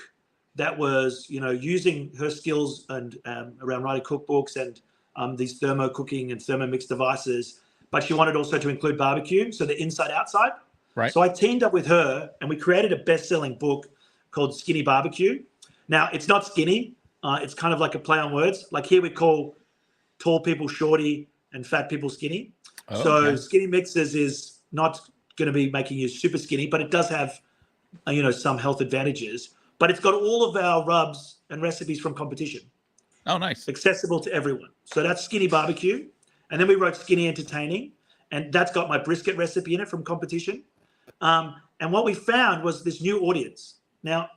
that was, you know, using her skills and around writing cookbooks and these thermo cooking and thermomix devices. But she wanted also to include barbecue, so the inside outside.
Right.
So I teamed up with her and we created a best-selling book called Skinny Barbecue. Now, it's not skinny. It's kind of like a play on words. Like, here we call tall people shorty and fat people skinny.
Oh,
So
okay.
Skinny Mixers is not going to be making you super skinny, but it does have, you know, some health advantages. But it's got all of our rubs and recipes from competition,
Oh, nice.
accessible to everyone. So that's Skinny Barbecue. And then we wrote Skinny Entertaining, and that's got my brisket recipe in it from competition. And what we found was this new audience. Now,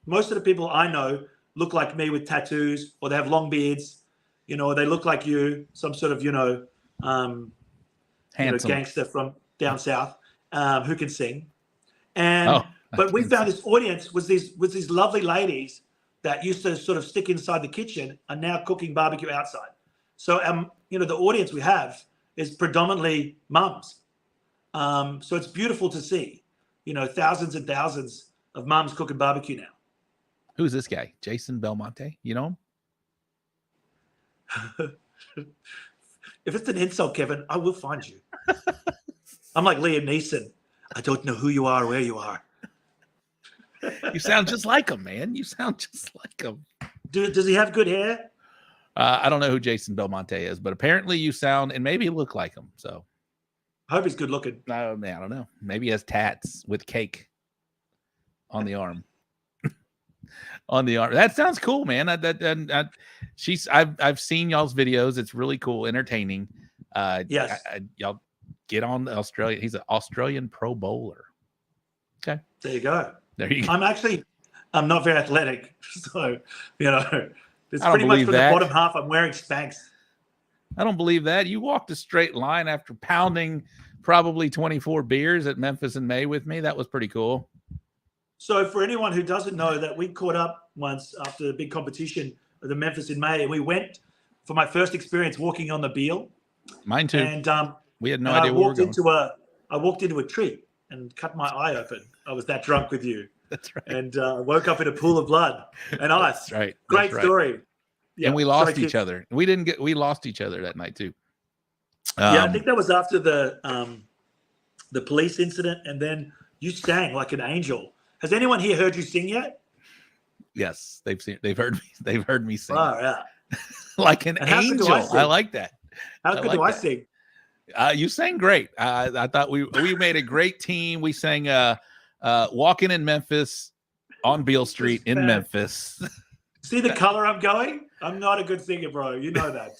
most of the people I know look like me with tattoos, or they have long beards, you know, or they look like you, some sort of,
Handsome.
gangster from down south who can sing. And but we found this audience was these lovely ladies that used to sort of stick inside the kitchen are now cooking barbecue outside. So, the audience we have is predominantly mums. So it's beautiful to see, thousands and thousands of mums cooking barbecue now.
Who's this guy? Jason Belmonte? You know him?
If it's an insult, Kevin, I will find you. I'm like Liam Neeson. I don't know who you are or where you are.
You sound just like him, man. You sound just like him.
Does he have good hair?
I don't know who Jason Belmonte is, but apparently you sound and maybe look like him. So
I hope he's good looking.
I don't know. Maybe he has tats with cake on the arm. On the arm. That sounds cool, man. I've seen y'all's videos. It's really cool, entertaining.
Yes.
Y'all get on the Australia. He's an Australian Pro Bowler. Okay.
There you go.
There you go.
I'm not very athletic, so it's
I don't
pretty much
believe
from
that.
the bottom half. I'm wearing Spanx.
I don't believe that. You walked a straight line after pounding probably 24 beers at Memphis in May with me. That was pretty cool.
So for anyone who doesn't know, that we caught up once after the big competition of the Memphis in May, and we went for my first experience walking on the Beale.
Mine too.
And
we had no idea where we were going.
I walked into a tree and cut my eye open. I was that drunk with you.
That's right.
And woke up in a pool of blood and ice.
That's right.
Great story.
Yeah, and we lost each other. We lost each other that night too.
I think that was after the police incident, and then you sang like an angel. Has anyone here heard you sing yet?
Yes, they've heard me sing.
Oh, yeah.
Like an angel. I like that.
How good do I sing?
You sang great. I thought we made a great team. We sang Walking in Memphis on Beale Street in Memphis.
See the color I'm going? I'm not a good singer, bro. You know that.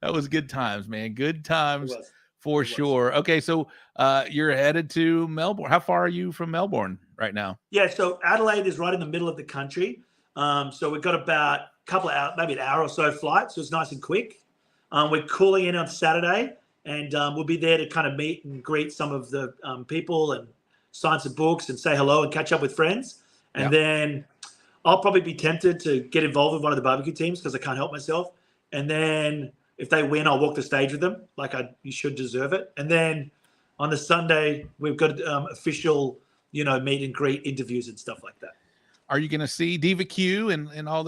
That was good times, man. Good times for sure. Okay, so you're headed to Melbourne. How far are you from Melbourne right now?
Yeah, so Adelaide is right in the middle of the country. So we've got about a couple of hours, maybe an hour or so flight. So it's nice and quick. We're calling in on Saturday, and we'll be there to kind of meet and greet some of the people and sign some books and say hello and catch up with friends. And then I'll probably be tempted to get involved with one of the barbecue teams because I can't help myself. And then if they win, I'll walk the stage with them. You should deserve it. And then on the Sunday, we've got official, meet and greet interviews and stuff like that.
Are you going to see BBQ and all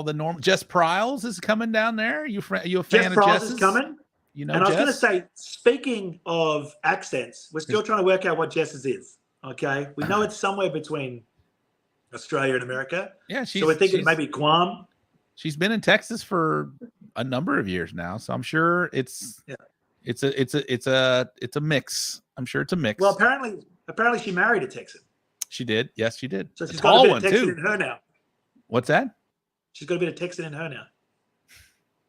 the normal? Jess Pryles is coming down there. You a fan
Jess
of
Pryles
Jess's?
is coming. And I was going to say, speaking of accents, we're still trying to work out what Jess's is. Okay, we know it's somewhere between Australia and America.
Yeah,
so we're thinking maybe Guam.
She's been in Texas for a number of years now, so I'm sure it's a mix. I'm sure it's a mix.
Well, apparently she married a Texan.
She did. Yes, she did.
So she's got a bit of Texan in her now.
What's that?
She's got a bit of Texan in her now.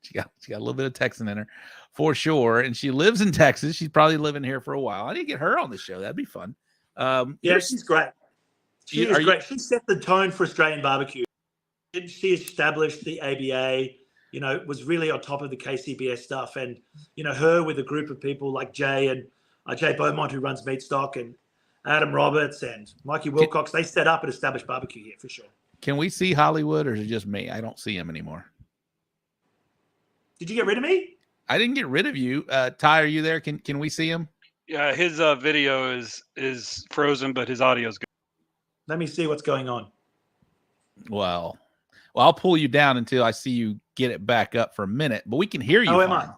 She got a little bit of Texan in her for sure. And she lives in Texas. She's probably living here for a while. I need to get her on the show. That'd be fun.
Yeah, she's great. She is great. She set the tone for Australian barbecue. She established the ABA, was really on top of the KCBS stuff. And, her with a group of people like Jay and Jay Beaumont, who runs Meatstock, and Adam Roberts and Mikey Wilcox, they set up and established barbecue here for sure.
Can we see Hollywood, or is it just me? I don't see him anymore.
Did you get rid of me?
I didn't get rid of you. Ty, are you there? Can we see him?
Yeah, his video is frozen, but his audio is good.
Let me see what's going on.
Well, I'll pull you down until I see you get it back up for a minute, but we can hear you.
Am I?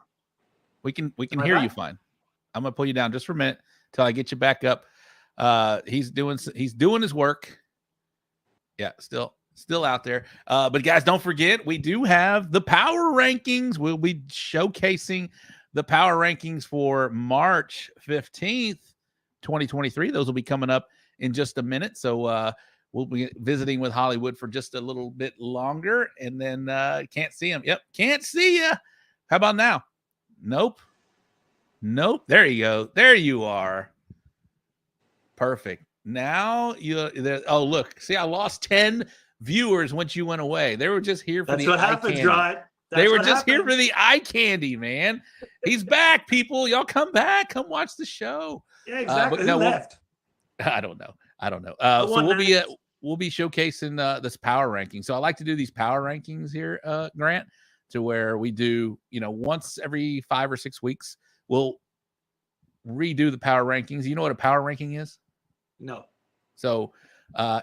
We can hear you fine. I'm gonna pull you down just for a minute till I get you back up. He's doing his work. Yeah, still out there. But guys, don't forget, we do have the power rankings. We'll be showcasing the power rankings for March 15th, 2023. Those will be coming up in just a minute. So we'll be visiting with Hollywood for just a little bit longer, and then can't see him. Yep, can't see you. How about now? Nope. There you go. There you are. Perfect. Now oh, look. See, I lost 10 viewers once you went away. They were just here for
That's
the
what
eye
happens,
candy.
right?
They were just here for the eye candy, man. He's back, people. Y'all come back. Come watch the show.
Yeah, exactly. Who left?
I don't know. So we'll be showcasing this power ranking. So I like to do these power rankings here, Grant, to where we do, once every 5 or 6 weeks, we'll redo the power rankings. You know what a power ranking is?
No.
So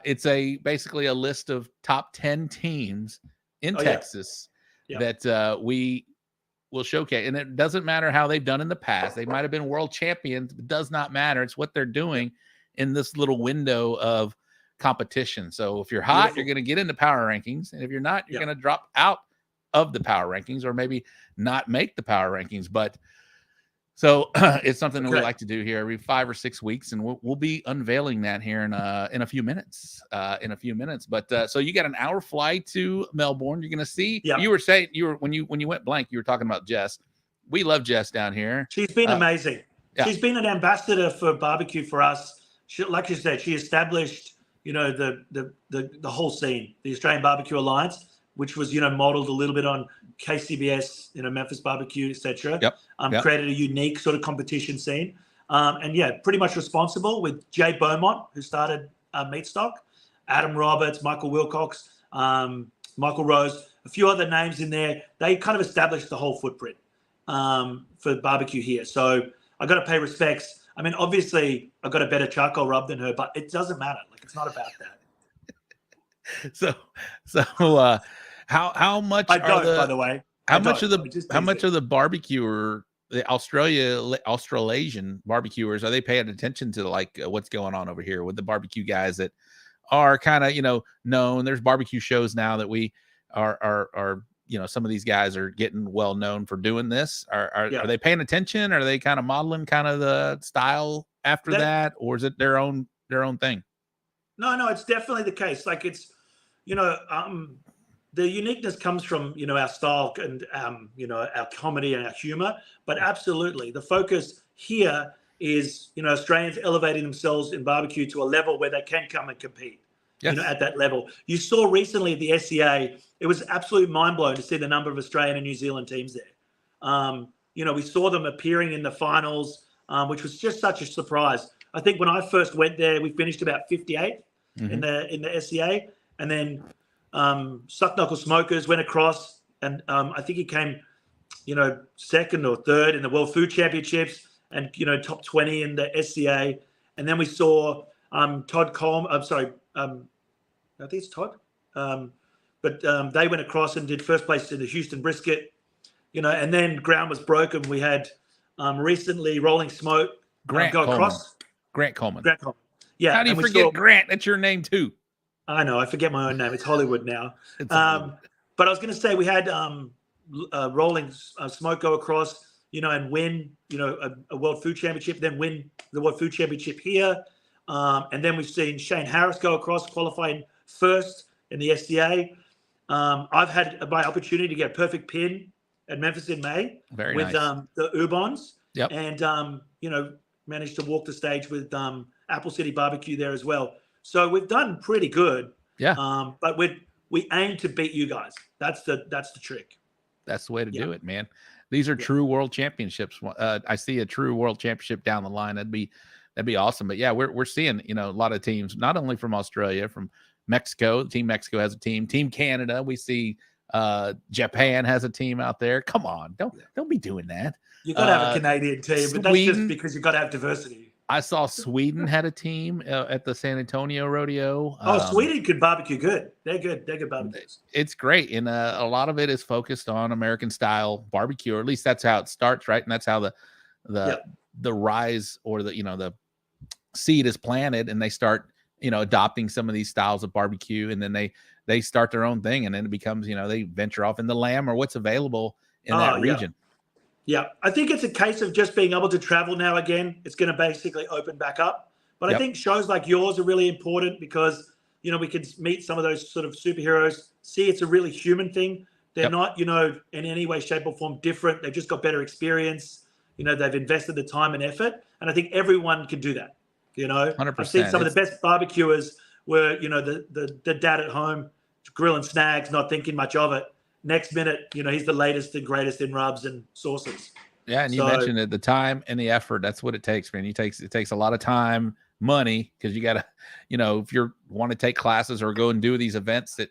it's basically a list of top 10 teams in Texas that we will showcase. And it doesn't matter how they've done in the past. They might have been world champions. It does not matter. It's what they're doing in this little window of competition. So if you're hot, you're going to get into power rankings. And if you're not, you're going to drop out of the power rankings or maybe not make the power rankings. But so it's something that we like to do here every 5 or 6 weeks, and we'll be unveiling that here in a few minutes. But so you got an hour flight to Melbourne. You're going to see. Yep. You were saying when you went blank, you were talking about Jess. We love Jess down here.
She's been amazing. Yeah. She's been an ambassador for barbecue for us. Like you said, she established the whole scene, the Australian Barbecue Alliance, which was modeled a little bit on KCBS, Memphis Barbecue, etc. Created a unique sort of competition scene, and pretty much responsible with Jay Beaumont, who started Meatstock, Adam Roberts, Michael Wilcox, Michael Rose, a few other names in there. They kind of established the whole footprint for barbecue here. So I got to pay respects. I mean, obviously, I got a better charcoal rub than her, but it doesn't matter. Like, it's not about that.
So. How much?
I don't, by the way.
How much of the barbecuer, the Australasian barbecuers, are they paying attention to what's going on over here with the barbecue guys that are kind of known? There's barbecue shows now that we are some of these guys are getting well known for doing this. Are they paying attention? Are they kind of modeling kind of the style after that, or is it their own thing?
No, it's definitely the case. Like it's the uniqueness comes from, our style and, our comedy and our humor. But absolutely, the focus here is, Australians elevating themselves in barbecue to a level where they can come and compete, at that level. You saw recently at the SCA, it was absolutely mind-blowing to see the number of Australian and New Zealand teams there. We saw them appearing in the finals, which was just such a surprise. I think when I first went there, we finished about 58 in the SCA. And then Suck Knuckle Smokers went across, and I think he came, second or third in the World Food Championships, and top 20 in the SCA. And then we saw Todd Coleman. I'm sorry, I think it's Todd. But they went across and did first place in the Houston Brisket. And then ground was broken. We had recently Rolling Smoke
Grant
go
Coleman.
across.
Grant Coleman.
Yeah.
How do you forget Grant? That's your name too.
I know. I forget my own name. It's Hollywood now. But I was going to say we had Rolling Smoke go across, and win, a World Food Championship, then win the World Food Championship here. And then we've seen Shane Harris go across, qualifying first in the SCA. I've had my opportunity to get a perfect pin at Memphis in May with the Ubons.
Yep.
And, managed to walk the stage with Apple City Barbecue there as well. So we've done pretty good.
Yeah.
But we aim to beat you guys. That's the trick.
That's the way to do it, man. These are true world championships. I see a true world championship down the line. That'd be awesome. But yeah, we're seeing, a lot of teams, not only from Australia, from Mexico. Team Mexico has a team. Team Canada. We see Japan has a team out there. Come on. Don't be doing that.
You got to have a Canadian team, but that's just because you got to have diversity.
I saw Sweden had a team at the San Antonio Rodeo.
Sweden could barbecue good. They're good. They're good barbecues.
It's great. And a lot of it is focused on American style barbecue, or at least that's how it starts, right? And that's how the rise or the seed is planted, and they start, adopting some of these styles of barbecue, and then they start their own thing, and then it becomes, they venture off in the lamb or what's available in that region.
Yeah, I think it's a case of just being able to travel now again. It's going to basically open back up. But I think shows like yours are really important because, we can meet some of those sort of superheroes, see it's a really human thing. They're not, in any way, shape or form different. They've just got better experience. They've invested the time and effort. And I think everyone can do that.
100%.
I've seen some of the best barbecuers where, the dad at home grilling snags, not thinking much of it. Next minute, he's the latest and greatest in rubs and sauces.
Yeah, and you mentioned it, the time and the effort. That's what it takes, man. It takes a lot of time, money because you got to, if you want to take classes or go and do these events that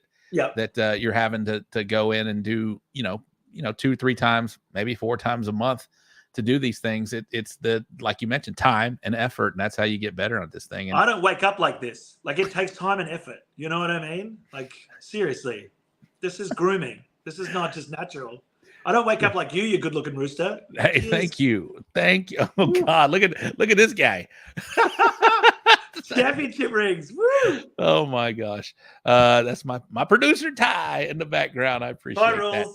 you're having to go in and do, 2-3 times, maybe 4 times a month to do these things. It's like you mentioned, time and effort, and that's how you get better at this thing. And
I don't wake up like this. Like, it takes time and effort. You know what I mean? Like, seriously, this is grooming. This is not just natural. I don't wake up like you good looking rooster.
Hey, thank you. Oh God, look at this guy.
Championship rings. Woo!
Oh my gosh. That's my producer Ty in the background. I appreciate that.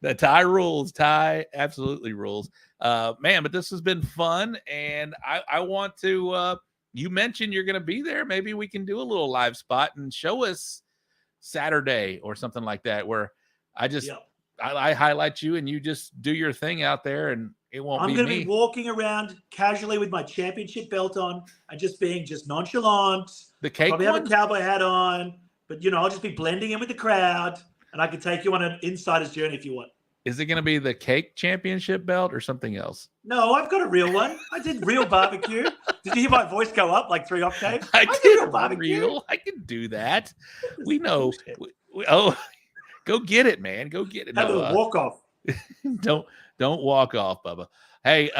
The Ty rules. Ty absolutely rules. Man, but this has been fun, and I want to you mentioned you're gonna be there. Maybe we can do a little live spot and show us Saturday or something like that, where I highlight you and you just do your thing out there, and it won't be me.
I'm going to be walking around casually with my championship belt on and just being nonchalant.
The cake
Probably have a cowboy hat on, but I'll just be blending in with the crowd, and I can take you on an insider's journey if you want.
Is it going to be the cake championship belt or something else?
No, I've got a real one. I did real barbecue. Did you hear my voice go up like 3 octaves?
I did real barbecue. I can do that. We know. Go get it, man. Go get it.
Have a walk off.
Don't walk off, Bubba. Hey,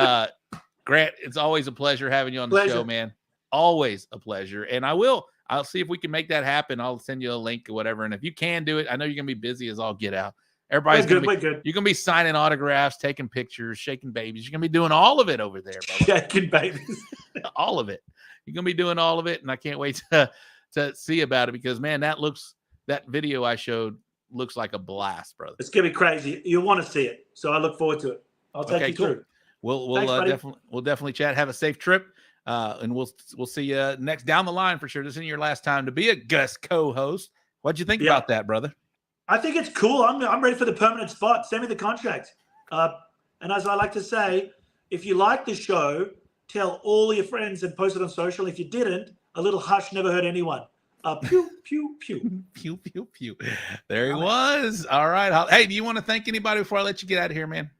Grant, it's always a pleasure having you on the show, man. Always a pleasure. And I'll see if we can make that happen. I'll send you a link or whatever. And if you can do it, I know you're gonna be busy as all get out. Everybody's good. You're gonna be signing autographs, taking pictures, shaking babies. You're gonna be doing all of it over there, Bubba.
Shaking babies.
All of it. You're gonna be doing all of it, and I can't wait to see about it because, man, that video I showed looks like a blast, brother.
It's gonna be crazy. You'll want to see it, so I look forward to it. I'll take you through.
We'll definitely chat. Have a safe trip, and we'll see you next down the line for sure. This isn't your last time to be a guest co-host. What'd you think about that, brother?
I think it's cool. I'm ready for the permanent spot. Send me the contract. And as I like to say, if you like the show, tell all your friends and post it on social. If you didn't, a little hush never hurt anyone. Pew, pew, pew.
Pew, pew, pew. There he was. All right. Hey, do you want to thank anybody before I let you get out of here, man?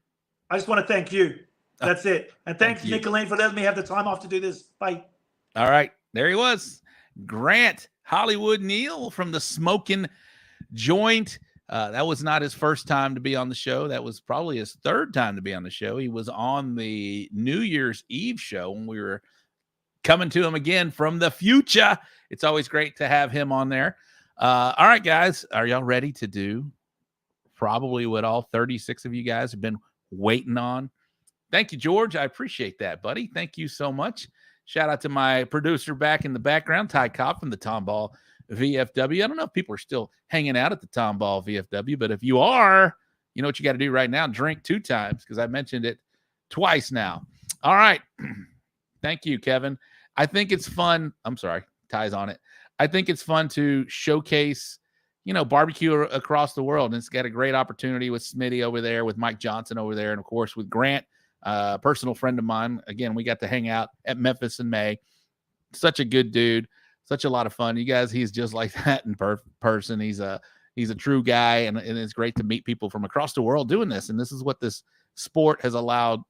I just want to thank you. That's it. And thanks, Nicolene, for letting me have the time off to do this. Bye.
All right. There he was. Grant Hollywood Neal from the Smoking Joint. That was not his first time to be on the show. That was probably his 3rd time to be on the show. He was on the New Year's Eve show when we were coming to him again from the future. It's always great to have him on there. All right, guys, are y'all ready to do probably what all 36 of you guys have been waiting on? Thank you, George. I appreciate that, buddy. Thank you so much. Shout out to my producer back in the background, Ty Cobb from the Tomball VFW. I don't know if people are still hanging out at the Tomball VFW, but if you are, you know what you got to do right now. Drink 2 times because I mentioned it twice now. All right. Thank you, Kevin. I think it's fun. I'm sorry. Ty's on it. I think it's fun to showcase, barbecue across the world. And it's got a great opportunity with Smitty over there, with Mike Johnson over there, and of course with Grant, a personal friend of mine. Again, we got to hang out at Memphis in May. Such a good dude. Such a lot of fun. You guys, he's just like that in person. He's a true guy, and it's great to meet people from across the world doing this. And this is what this sport has allowed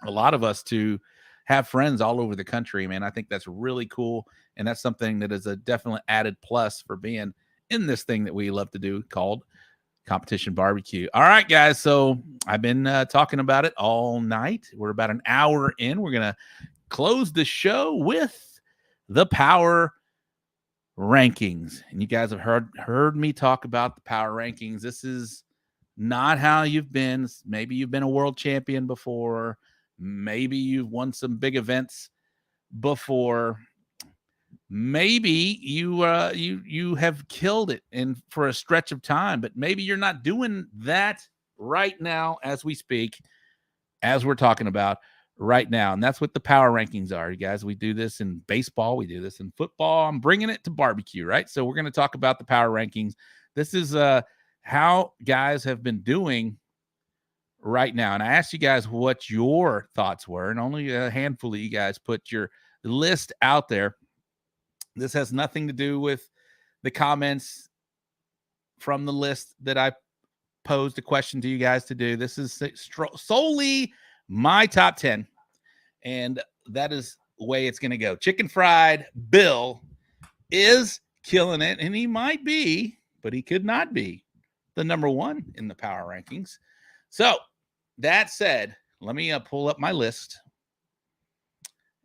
a lot of us to have friends all over the country, man. I think that's really cool. And that's something that is a definite added plus for being in this thing that we love to do called competition barbecue. All right, guys. So I've been talking about it all night. We're about an hour in. We're going to close the show with the power rankings. And you guys have heard me talk about the power rankings. This is not how you've been. Maybe you've been a world champion before. Maybe you've won some big events before. Maybe you have killed it for a stretch of time, but maybe you're not doing that right now as we speak, as we're talking about right now. And that's what the power rankings are, you guys. We do this in baseball. We do this in football. I'm bringing it to barbecue, right? So we're going to talk about the power rankings. This is how guys have been doing right now. And I asked you guys what your thoughts were, and only a handful of you guys put your list out there. This has nothing to do with the comments from the list that I posed a question to you guys to do. This is solely my top 10. And that is way it's going to go. Chicken Fried Bill is killing it, and he might be, but he could not be the number one in the power rankings. So that said, let me pull up my list,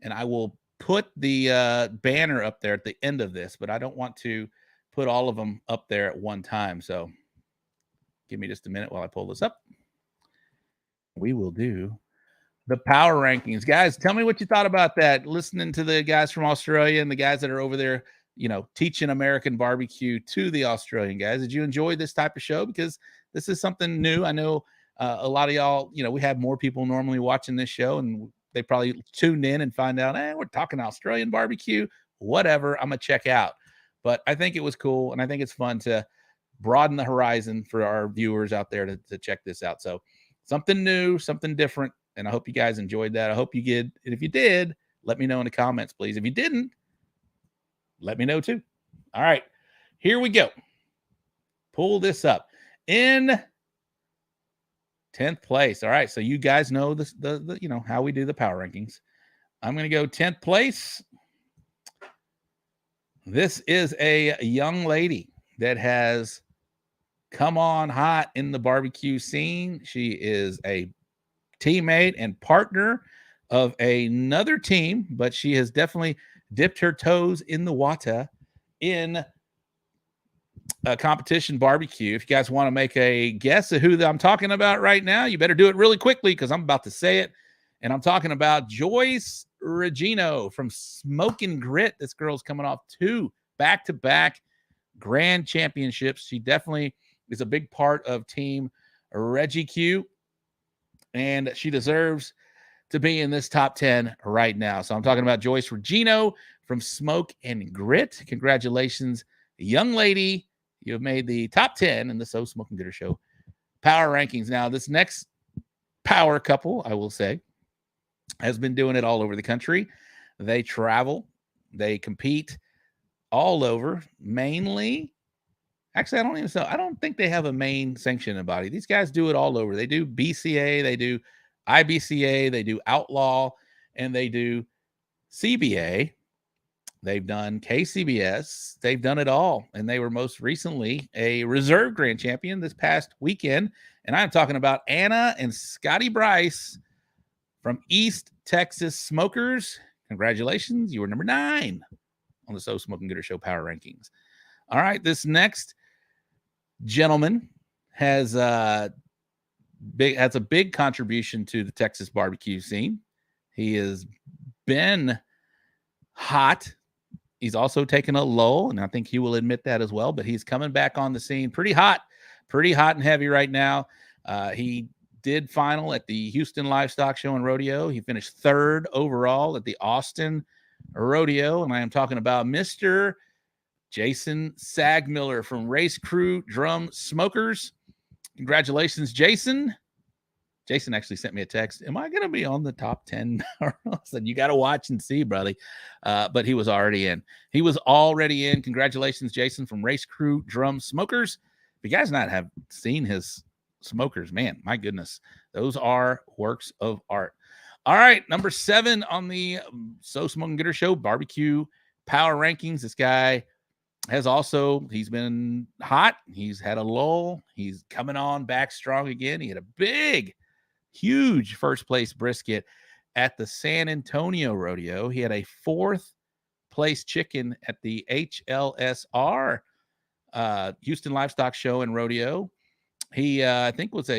and I will put the banner up there at the end of this, but I don't want to put all of them up there at one time. So give me just a minute while I pull this up. We will do the power rankings. Guys, tell me what you thought about that. Listening to the guys from Australia and the guys that are over there, teaching American barbecue to the Australian guys. Did you enjoy this type of show? Because this is something new. I know a lot of y'all, we have more people normally watching this show, and they probably tuned in and find out, we're talking Australian barbecue, whatever, I'm going to check out. But I think it was cool, and I think it's fun to broaden the horizon for our viewers out there to check this out. So something new, something different, and I hope you guys enjoyed that. I hope you did. And if you did, let me know in the comments, please. If you didn't, let me know too. All right, here we go. Pull this up. In 10th place. All right, so you guys know the how we do the power rankings. I'm going to go 10th place. This is a young lady that has come on hot in the barbecue scene. She is a teammate and partner of another team, but she has definitely dipped her toes in the water in a competition barbecue. If you guys want to make a guess of who I'm talking about right now, you better do it really quickly because I'm about to say it. And I'm talking about Joyce Regino from Smoking Grit. This girl's coming off 2 back-to-back grand championships. She definitely is a big part of Team Reggie Q, and she deserves to be in this top 10 right now. So I'm talking about Joyce Regino from Smoke and Grit. Congratulations, young lady. You have made the top 10 in the So Smoking Gooder Show power rankings. Now, this next power couple, I will say, has been doing it all over the country. They travel. They compete all over, mainly. Actually, I don't think they have a main sanctioning body. These guys do it all over. They do BCA, they do IBCA, they do Outlaw, and they do CBA. They've done KCBS. They've done it all. And they were most recently a reserve grand champion this past weekend. And I'm talking about Anna and Scotty Bryce from East Texas Smokers. Congratulations. You were number 9 on the So Smoking Gooder Show power rankings. All right. This next gentleman has a big contribution to the Texas barbecue scene. He has been hot. He's also taken a lull, and I think he will admit that as well, but he's coming back on the scene pretty hot and heavy right now. He did final at the Houston Livestock Show and Rodeo. He finished 3rd overall at the Austin Rodeo, and I am talking about Mr. Jason Sagmiller from Race Crew Drum Smokers. Congratulations, Jason. Jason actually sent me a text. Am I going to be on the top 10? I said, you got to watch and see, brother. But he was already in. He was already in. Congratulations, Jason from Race Crew Drum Smokers. If you guys not have seen his smokers, man, my goodness. Those are works of art. All right, number 7 on the So Smoking Gooder Show barbecue power rankings. This guy he's been hot. He's had a lull. He's coming on back strong again. He had a huge first place brisket at the San Antonio Rodeo. He had a 4th place chicken at the HLSR Houston Livestock Show and Rodeo. He I think was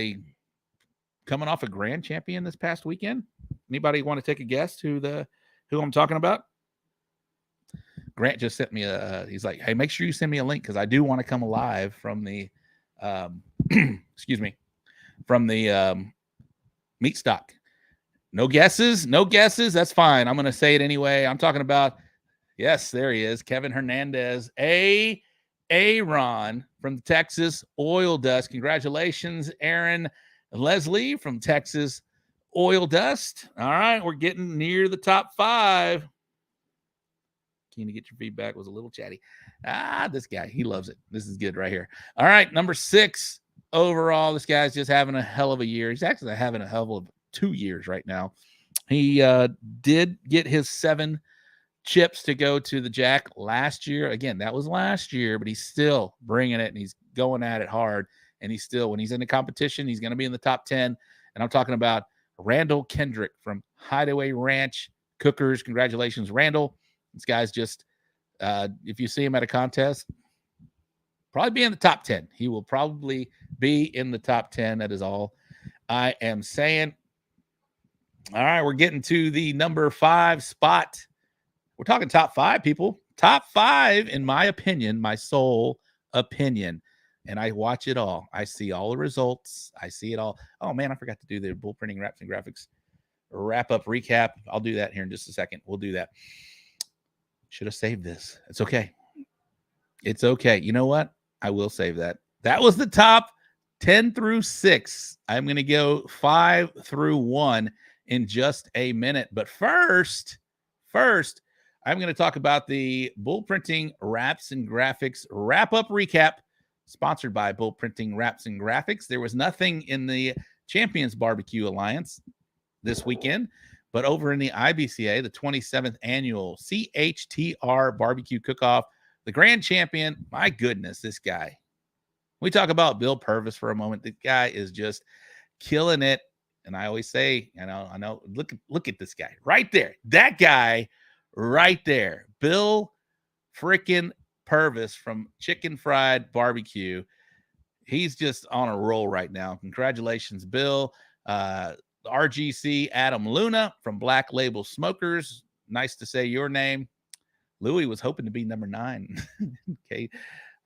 coming off a grand champion this past weekend. Anybody want to take a guess who I'm talking about? Grant just sent me he's like, hey, make sure you send me a link because I do want to come alive from the from the Meatstock. No guesses. That's fine. I'm going to say it anyway. I'm talking about, yes, there he is, Kevin Hernandez, Aaron from Texas Oil Dust. Congratulations, Aaron Leslie from Texas Oil Dust. All right, we're getting near the top 5. Keen to get your feedback. Was a little chatty. This guy, he loves it. This is good right here. All right, number 6 overall. This guy's just having a hell of a year. He's actually having a hell of 2 years right now. He did get his 7 chips to go to the Jack last year. Again, that was last year, but he's still bringing it and he's going at it hard. And he's still, when he's in the competition, he's going to be in the top 10. And I'm talking about Randall Kendrick from Hideaway Ranch Cookers. Congratulations, Randall. This guy's just, if you see him at a contest, probably be in the top 10. He will probably be in the top 10. That is all I am saying. All right, we're getting to the number 5 spot. We're talking top 5, people. Top 5, in my opinion, my sole opinion. And I watch it all. I see all the results. I see it all. Oh, man, I forgot to do the bull printing wraps and graphics wrap-up recap. I'll do that here in just a second. We'll do that. Should have saved this. It's okay. It's okay. You know what? I will save that. That was the top 10 through 6. I'm going to go 5 through 1 in just a minute. But first, I'm going to talk about the Bull Printing Wraps and Graphics wrap-up recap, sponsored by Bull Printing Wraps and Graphics. There was nothing in the Champions Barbecue Alliance this weekend, but over in the IBCA, the 27th annual CHTR Barbecue Cook-Off, the grand champion, my goodness, this guy. We talk about Bill Purvis for a moment. The guy is just killing it. And I always say, I know, look at this guy right there. That guy right there. Bill freaking Purvis from Chicken Fried Barbecue. He's just on a roll right now. Congratulations, Bill. RGC Adam Luna from Black Label Smokers. Nice to say your name. Louis was hoping to be number 9. Okay.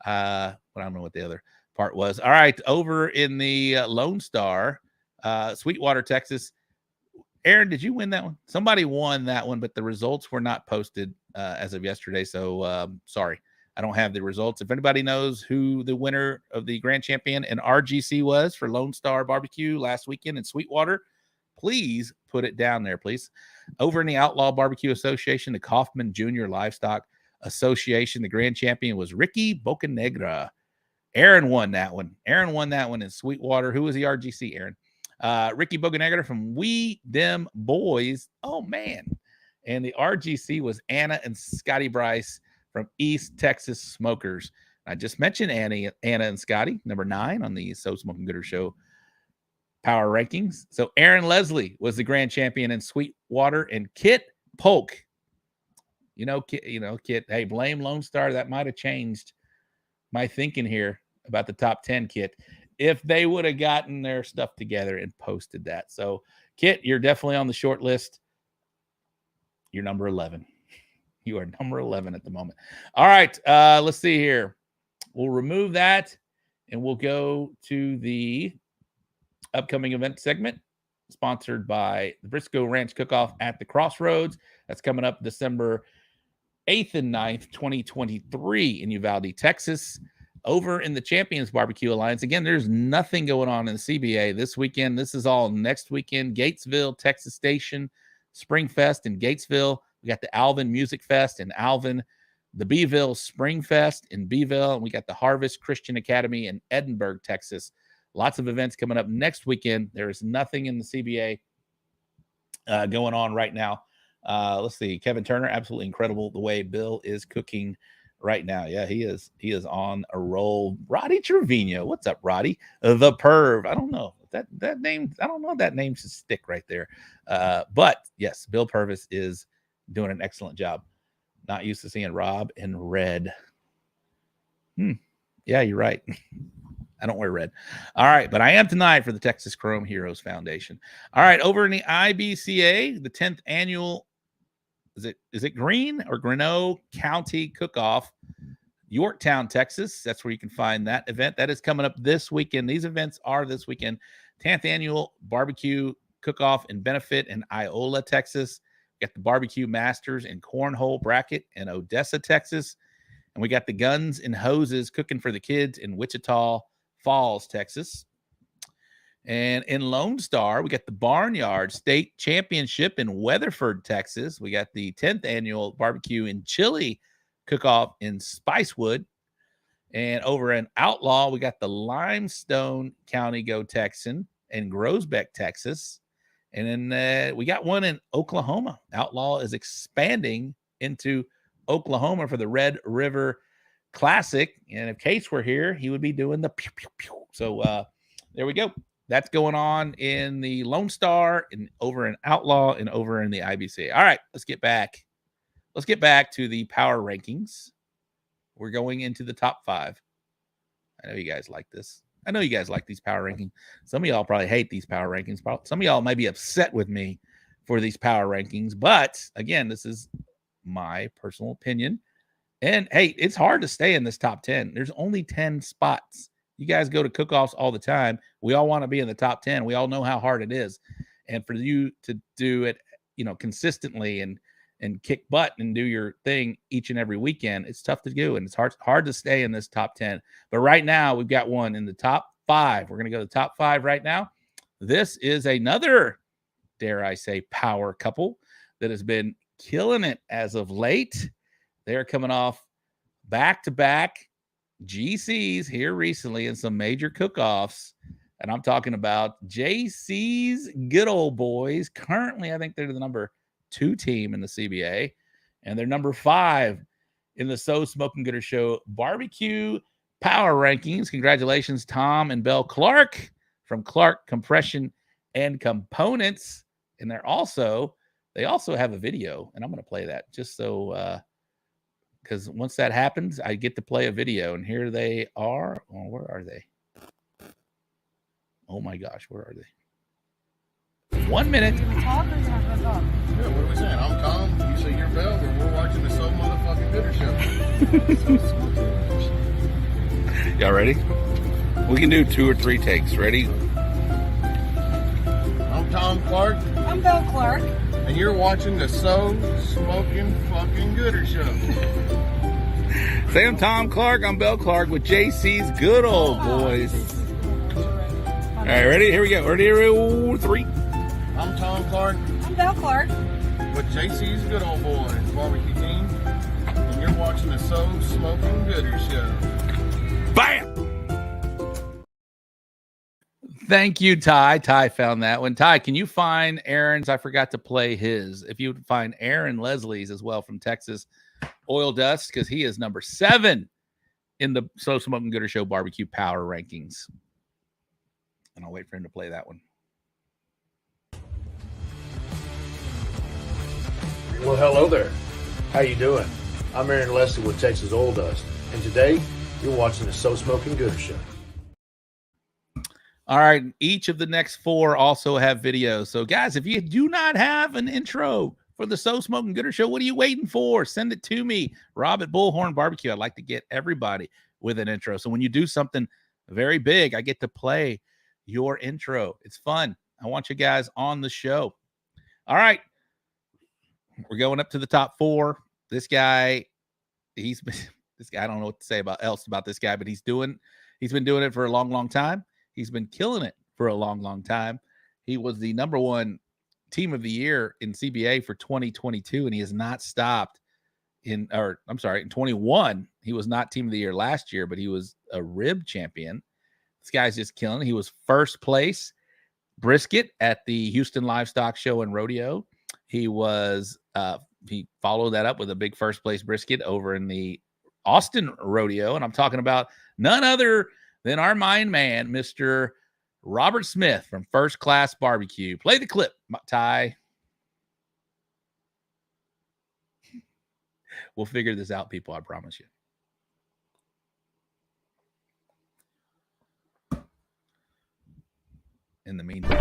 But I don't know what the other part was. All right. Over in the Lone Star, Sweetwater, Texas. Aaron, did you win that one? Somebody won that one, but the results were not posted as of yesterday. So sorry, I don't have the results. If anybody knows who the winner of the grand champion and RGC was for Lone Star Barbecue last weekend in Sweetwater, please put it down there, please. Over in the Outlaw Barbecue Association, the Kaufman Junior Livestock Association, the grand champion was Ricky Bocanegra. Aaron won that one. Aaron won that one in Sweetwater. Who was the RGC, Aaron? Ricky Bocanegra from We Dem Boys. Oh, man. And the RGC was Anna and Scotty Bryce from East Texas Smokers. I just mentioned Anna and Scotty, number 9 on the So Smoking Gooder Show Power Rankings. So Aaron Leslie was the grand champion in Sweetwater, and Kit Polk. Kit, hey, blame Lone Star. That might have changed my thinking here about the top 10, Kit, if they would have gotten their stuff together and posted that. So, Kit, you're definitely on the short list. You're number 11. You are number 11 at the moment. All right, let's see here. We'll remove that, and we'll go to the upcoming event segment, sponsored by the Briscoe Ranch Cook-Off at the Crossroads. That's coming up December 8th and 9th, 2023 in Uvalde, Texas. Over in the Champions Barbecue Alliance, again, there's nothing going on in the CBA this weekend. This is all next weekend. Gatesville, Texas Station, Spring Fest in Gatesville. We got the Alvin Music Fest in Alvin, the Beeville Spring Fest in Beeville, and we got the Harvest Christian Academy in Edinburgh, Texas. Lots of events coming up next weekend. There is nothing in the CBA going on right now. Let's see. Kevin Turner, absolutely incredible the way Bill is cooking right now. Yeah, he is. He is on a roll. Roddy Trevino. What's up, Roddy? The Perv. I don't know. That name, I don't know if that name should stick right there. But yes, Bill Purvis is doing an excellent job. Not used to seeing Rob in red. Yeah, you're right. I don't wear red. All right, but I am tonight for the Texas Chrome Heroes Foundation. All right, over in the IBCA, the 10th annual, is it Green or Grinnell County Cook-Off, Yorktown, Texas. That's where you can find that event. That is coming up this weekend. These events are this weekend. 10th annual barbecue cook-off and benefit in Iola, Texas. We got the Barbecue Masters and Cornhole Bracket in Odessa, Texas. And we got the Guns and Hoses Cooking for the Kids in Wichita Falls, Texas. And in Lone Star, we got the Barnyard State Championship in Weatherford, Texas. We got the 10th annual barbecue and chili cook-off in Spicewood. And over in Outlaw, we got the Limestone County Go Texan in Groesbeck, Texas. And then we got one in Oklahoma. Outlaw is expanding into Oklahoma for the Red River Classic. And if Case were here, he would be doing the pew, pew, pew. So there we go. That's going on in the Lone Star and over in Outlaw and over in the IBC. All right, let's get back. Let's get back to the power rankings. We're going into the top 5. I know you guys like this. I know you guys like these power rankings. Some of y'all probably hate these power rankings. Some of y'all might be upset with me for these power rankings. But again, this is my personal opinion. And hey, it's hard to stay in this top 10. There's only 10 spots. You guys go to cook-offs all the time. We all want to be in the top 10. We all know how hard it is. And for you to do it, consistently and kick butt and do your thing each and every weekend, it's tough to do. And it's hard to stay in this top 10. But right now, we've got one in the top 5. We're going to go to the top 5 right now. This is another, dare I say, power couple that has been killing it as of late. They're coming off back-to-back GCs here recently in some major cook-offs, and I'm talking about JC's good old boys. Currently, I think they're the number 2 team in the CBA, and they're number 5 in the So Smoking Gooder Show BBQ Power Rankings. Congratulations, Tom and Belle Clark from Clark Compression and Components, and they also have a video, and I'm going to play that just so because once that happens, I get to play a video. And here they are. Oh, where are they? Oh, my gosh. Where are they? 1 minute.
Yeah, what are we saying? I'm Tom. You say you're Bell, and we're watching the So Motherfucking Gooder Show.
Y'all ready? We can do 2 or 3 takes. Ready?
I'm Tom Clark.
I'm Belle Clark.
And you're watching the So Smoking Fucking Gooder Show.
Say I'm Tom Clark. I'm Belle Clark with JC's good old boys. All right, ready? Here we go. Ready? 3.
I'm Tom Clark.
I'm Belle Clark.
With JC's good old boys, barbecue team. And you're watching the So Smoking Gooder Show.
Bam! Thank you, Ty. Ty found that one. Ty, can you find Aaron's? I forgot to play his. If you would find Aaron Leslie's as well from Texas, Oil Dust, because he is number 7 in the So Smoking Gooder Show BBQ Power Rankings. And I'll wait for him to play that one.
Well, hello there. How you doing? I'm Aaron Leslie with Texas Oil Dust, and today you're watching the So Smoking Gooder Show.
All right, each of the next 4 also have videos. So, guys, if you do not have an intro for the So Smoking Gooder Show, what are you waiting for? Send it to me, Rob at Bullhorn Barbecue. I'd like to get everybody with an intro. So when you do something very big, I get to play your intro. It's fun. I want you guys on the show. All right, we're going up to the top 4. This guy, I don't know what to say else about this guy, but he's been doing it for a long, long time. He's been killing it for a long, long time. He was the number 1 team of the year in CBA for 2022, and he has not stopped in 21. He was not team of the year last year, but he was a rib champion. This guy's just killing it. He was first place brisket at the Houston Livestock Show and Rodeo. He was, he followed that up with a big first place brisket over in the Austin Rodeo. And I'm talking about none other than our main man, Mr. Robert Smith from First Class Barbecue. Play the clip, Ty. We'll figure this out, people. I promise you. In the meantime.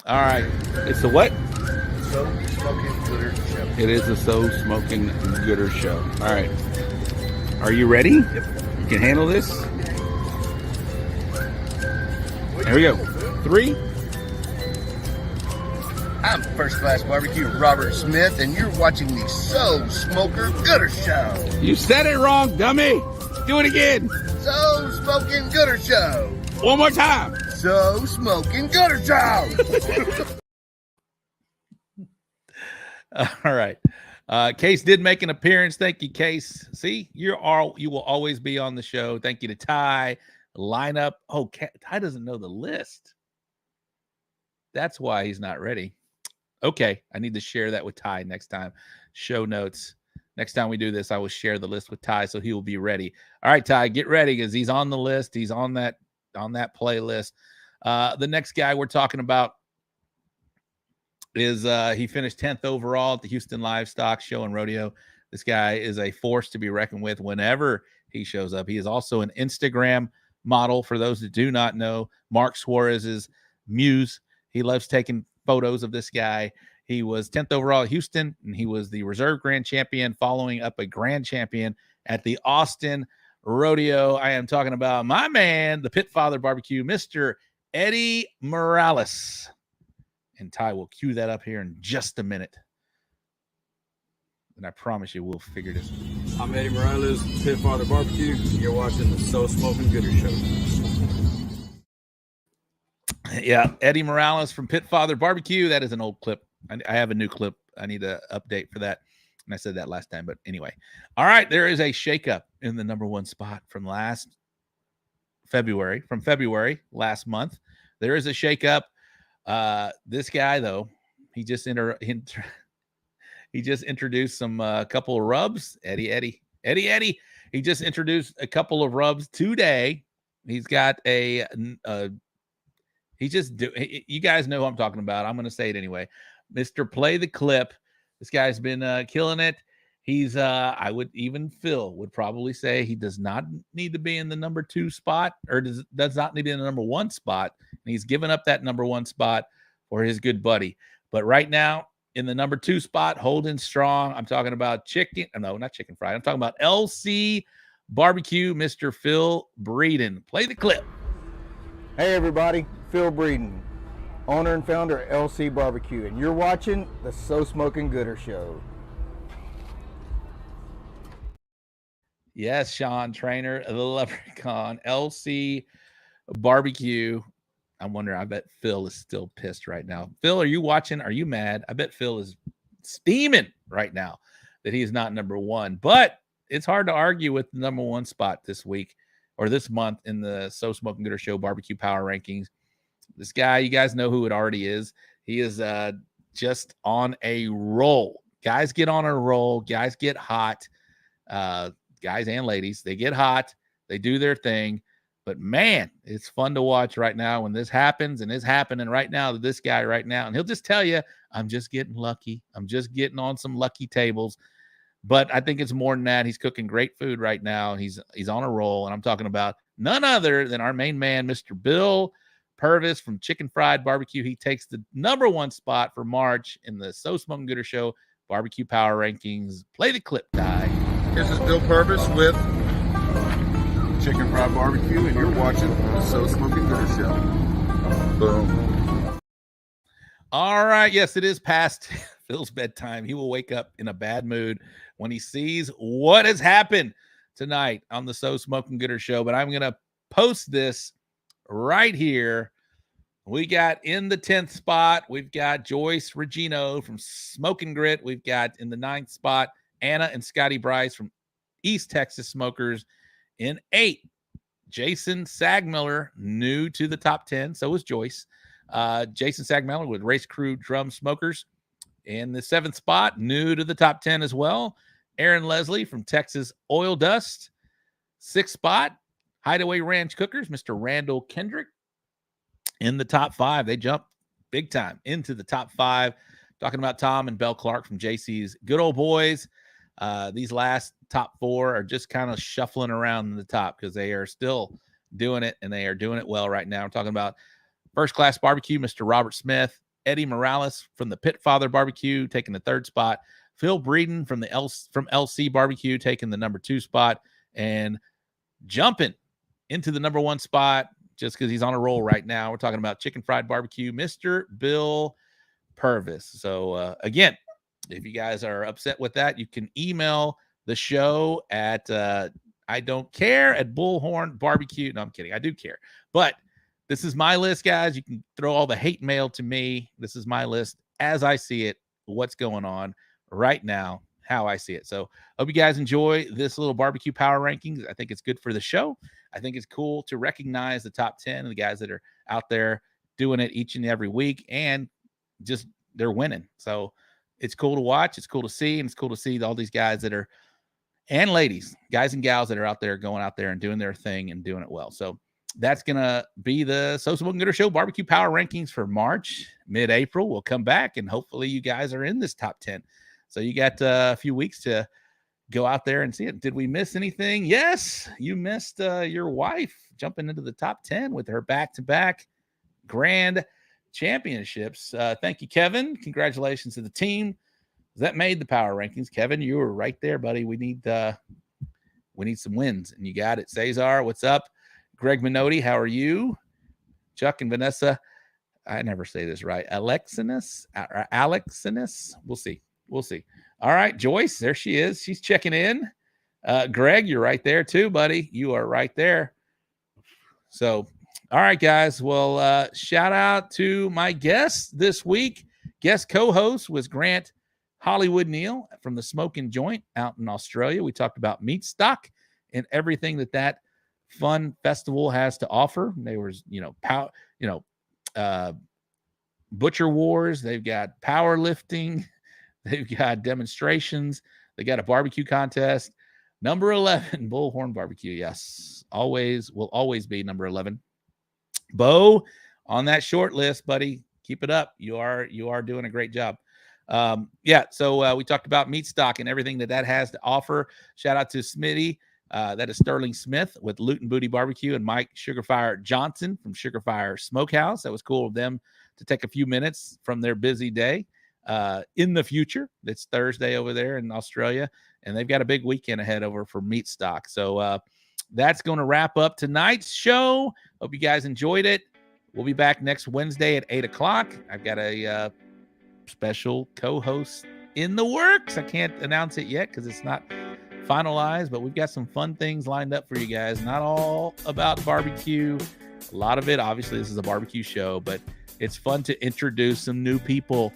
All right. It's the what?
So Smoking Gooder Show.
It is a So Smoking Gooder Show. All right. Are you ready? Yep. You can handle this? Here we go. 3.
I'm First Class Barbecue Robert Smith, and you're watching the So Smoker Gooder Show.
You said it wrong, dummy. Do it again.
So Smoking Gooder Show.
One more time.
So Smoking Gooder Show.
All right. Case did make an appearance. Thank you, Case. See, you will always be on the show. Thank you to Ty. Lineup. Oh, Ty doesn't know the list. That's why he's not ready. Okay, I need to share that with Ty next time. Show notes. Next time we do this, I will share the list with Ty so he will be ready. All right, Ty, get ready because he's on the list. He's on that playlist. The next guy we're talking about is he finished 10th overall at the Houston Livestock Show and Rodeo. This guy is a force to be reckoned with whenever he shows up. He is also an Instagram model. For those that do not know, Mark Suarez's muse. He loves taking photos of this guy. He was 10th overall at Houston, and he was the reserve grand champion, following up a grand champion at the Austin Rodeo. I am talking about my man, the Pit Father Barbecue, Mr. Eddie Morales. And Ty will cue that up here in just a minute. And I promise you we'll figure this out.
I'm Eddie Morales, Pit Father Barbecue. You're watching the So Smoking Gooder Show.
Yeah, Eddie Morales from Pit Father Barbecue. That is an old clip. I have a new clip. I need to update for that. And I said that last time, but anyway. All right, there is a shakeup in the number one spot from February last month. There is a shakeup. This guy, though, he just introduced some couple of rubs. Eddie. He just introduced a couple of rubs today. He's got you guys know who I'm talking about. I'm going to say it anyway. Mr. Play the Clip. This guy's been killing it. He's Phil would probably say he does not need to be in the number 2 spot, or does not need to be in the number 1 spot. And he's given up that number 1 spot for his good buddy. But right now, in the number 2 spot, holding strong, I'm talking about not chicken fried. I'm talking about LC Barbecue, Mr. Phil Breeden. Play the clip.
Hey everybody, Phil Breeden, owner and founder of LC Barbecue, and you're watching the So Smoking Gooder Show.
Yes, Sean Trainer, the Leprechaun, LC Barbecue. I'm wondering, I bet Phil is still pissed right now. Phil, are you watching? Are you mad? I bet Phil is steaming right now that he is not number 1. But it's hard to argue with the number 1 spot this week or this month in the So Smoking Gooder Show Barbecue Power Rankings. This guy, you guys know who it already is. He is just on a roll. Guys get on a roll. Guys get hot. Guys and ladies, they get hot. They do their thing. But, man, it's fun to watch right now when this happens, and it's happening right now to this guy right now. And he'll just tell you, I'm just getting lucky. I'm just getting on some lucky tables. But I think it's more than that. He's cooking great food right now. He's on a roll, and I'm talking about none other than our main man, Mr. Bill Purvis from Chicken Fried Barbecue. He takes the number 1 spot for March in the So Smoking Gooder Show Barbecue Power Rankings. Play the clip, Ty.
This is Bill Purvis with Chicken Fried Barbecue, and you're watching the So Smoking Gooder Show. Boom.
All right. Yes, it is past Phil's bedtime. He will wake up in a bad mood when he sees what has happened tonight on the So Smoking Gooder Show. But I'm going to post this right here. We got in the 10th spot, we've got Joyce Regino from Smoking Grit. We've got in the 9th spot, Anna and Scotty Bryce from East Texas Smokers. In 8, Jason Sagmiller, new to the top 10. So was Joyce. Jason Sagmiller with Race Crew Drum Smokers. In the 7th spot, new to the top 10 as well, Aaron Leslie from Texas Oil Dust. 6th spot, Hideaway Ranch Cookers, Mr. Randall Kendrick. In the top 5, they jump big time into the top 5. Talking about Tom and Belle Clark from JC's Good Old Boys. These last top 4 are just kind of shuffling around in the top because they are still doing it, and they are doing it well right now. We're talking about First Class Barbecue, Mr. Robert Smith, Eddie Morales from the Pit Father Barbecue taking the 3rd spot, Phil Breeden from LC Barbecue taking the number 2 spot, and jumping into the number 1 spot just because he's on a roll right now. We're talking about Chicken Fried Barbecue, Mr. Bill Purvis. So again, if you guys are upset with that, you can email the show at I don't care at Bullhorn Barbecue. No, I'm kidding. I do care. But this is my list, guys. You can throw all the hate mail to me. This is my list as I see it, what's going on right now. how I see it. So hope you guys enjoy this little barbecue power rankings. I think it's good for the show. I think it's cool to recognize the top 10 and the guys that are out there doing it each and every week, and just they're winning. So it's cool to watch. It's cool to see. And it's cool to see all these guys that are, and ladies, guys and gals that are out there going out there and doing their thing and doing it well. So that's going to be the So Smoking Gooder Show barbecue power rankings for March, mid-April. We'll come back and hopefully you guys are in this top 10. So you got a few weeks to go out there and see it. Did we miss anything? Yes, you missed your wife jumping into the top 10 with her back-to-back grand championships. Thank you, Kevin. Congratulations to the team that made the power rankings. Kevin, you were right there, buddy. We need some wins, and you got it. Cesar, what's up? Greg Minotti, how are you? Chuck and Vanessa, I never say this right. Alexinus. We'll see. All right, Joyce, there she is. She's checking in. Greg, you're right there too, buddy. You are right there. So, all right, guys. Well, shout out to my guest this week. Guest co-host was Grant Hollywood Neal from the Smoking Joint out in Australia. We talked about Meatstock and everything that fun festival has to offer. There was, butcher wars. They've got powerlifting. They've got demonstrations. They got a barbecue contest. Number 11, Bullhorn Barbecue. Yes, will always be number 11. Bo, on that short list, buddy. Keep it up. You are doing a great job. So we talked about Meatstock and everything that has to offer. Shout out to Smitty. That is Sterling Smith with Loot and Booty Barbecue, and Mike Sugarfire Johnson from Sugarfire Smokehouse. That was cool of them to take a few minutes from their busy day in the future. It's Thursday over there in Australia, and they've got a big weekend ahead over for Meatstock. So that's going to wrap up tonight's show. Hope you guys enjoyed it. We'll be back next Wednesday at 8 o'clock. I've got a special co-host in the works. I can't announce it yet because it's not finalized, but we've got some fun things lined up for you guys. Not all about barbecue. A lot of it, obviously, this is a barbecue show, but it's fun to introduce some new people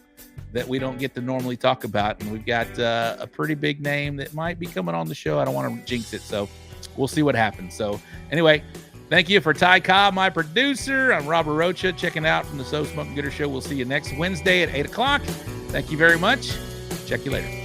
that we don't get to normally talk about. And we've got a pretty big name that might be coming on the show. I don't want to jinx it, so we'll see what happens. So anyway, thank you for Ty Cobb, my producer. I'm Robert Rocha, checking out from the So Smoking Gooder Show. We'll see you next Wednesday at 8 o'clock. Thank you very much. Check you later.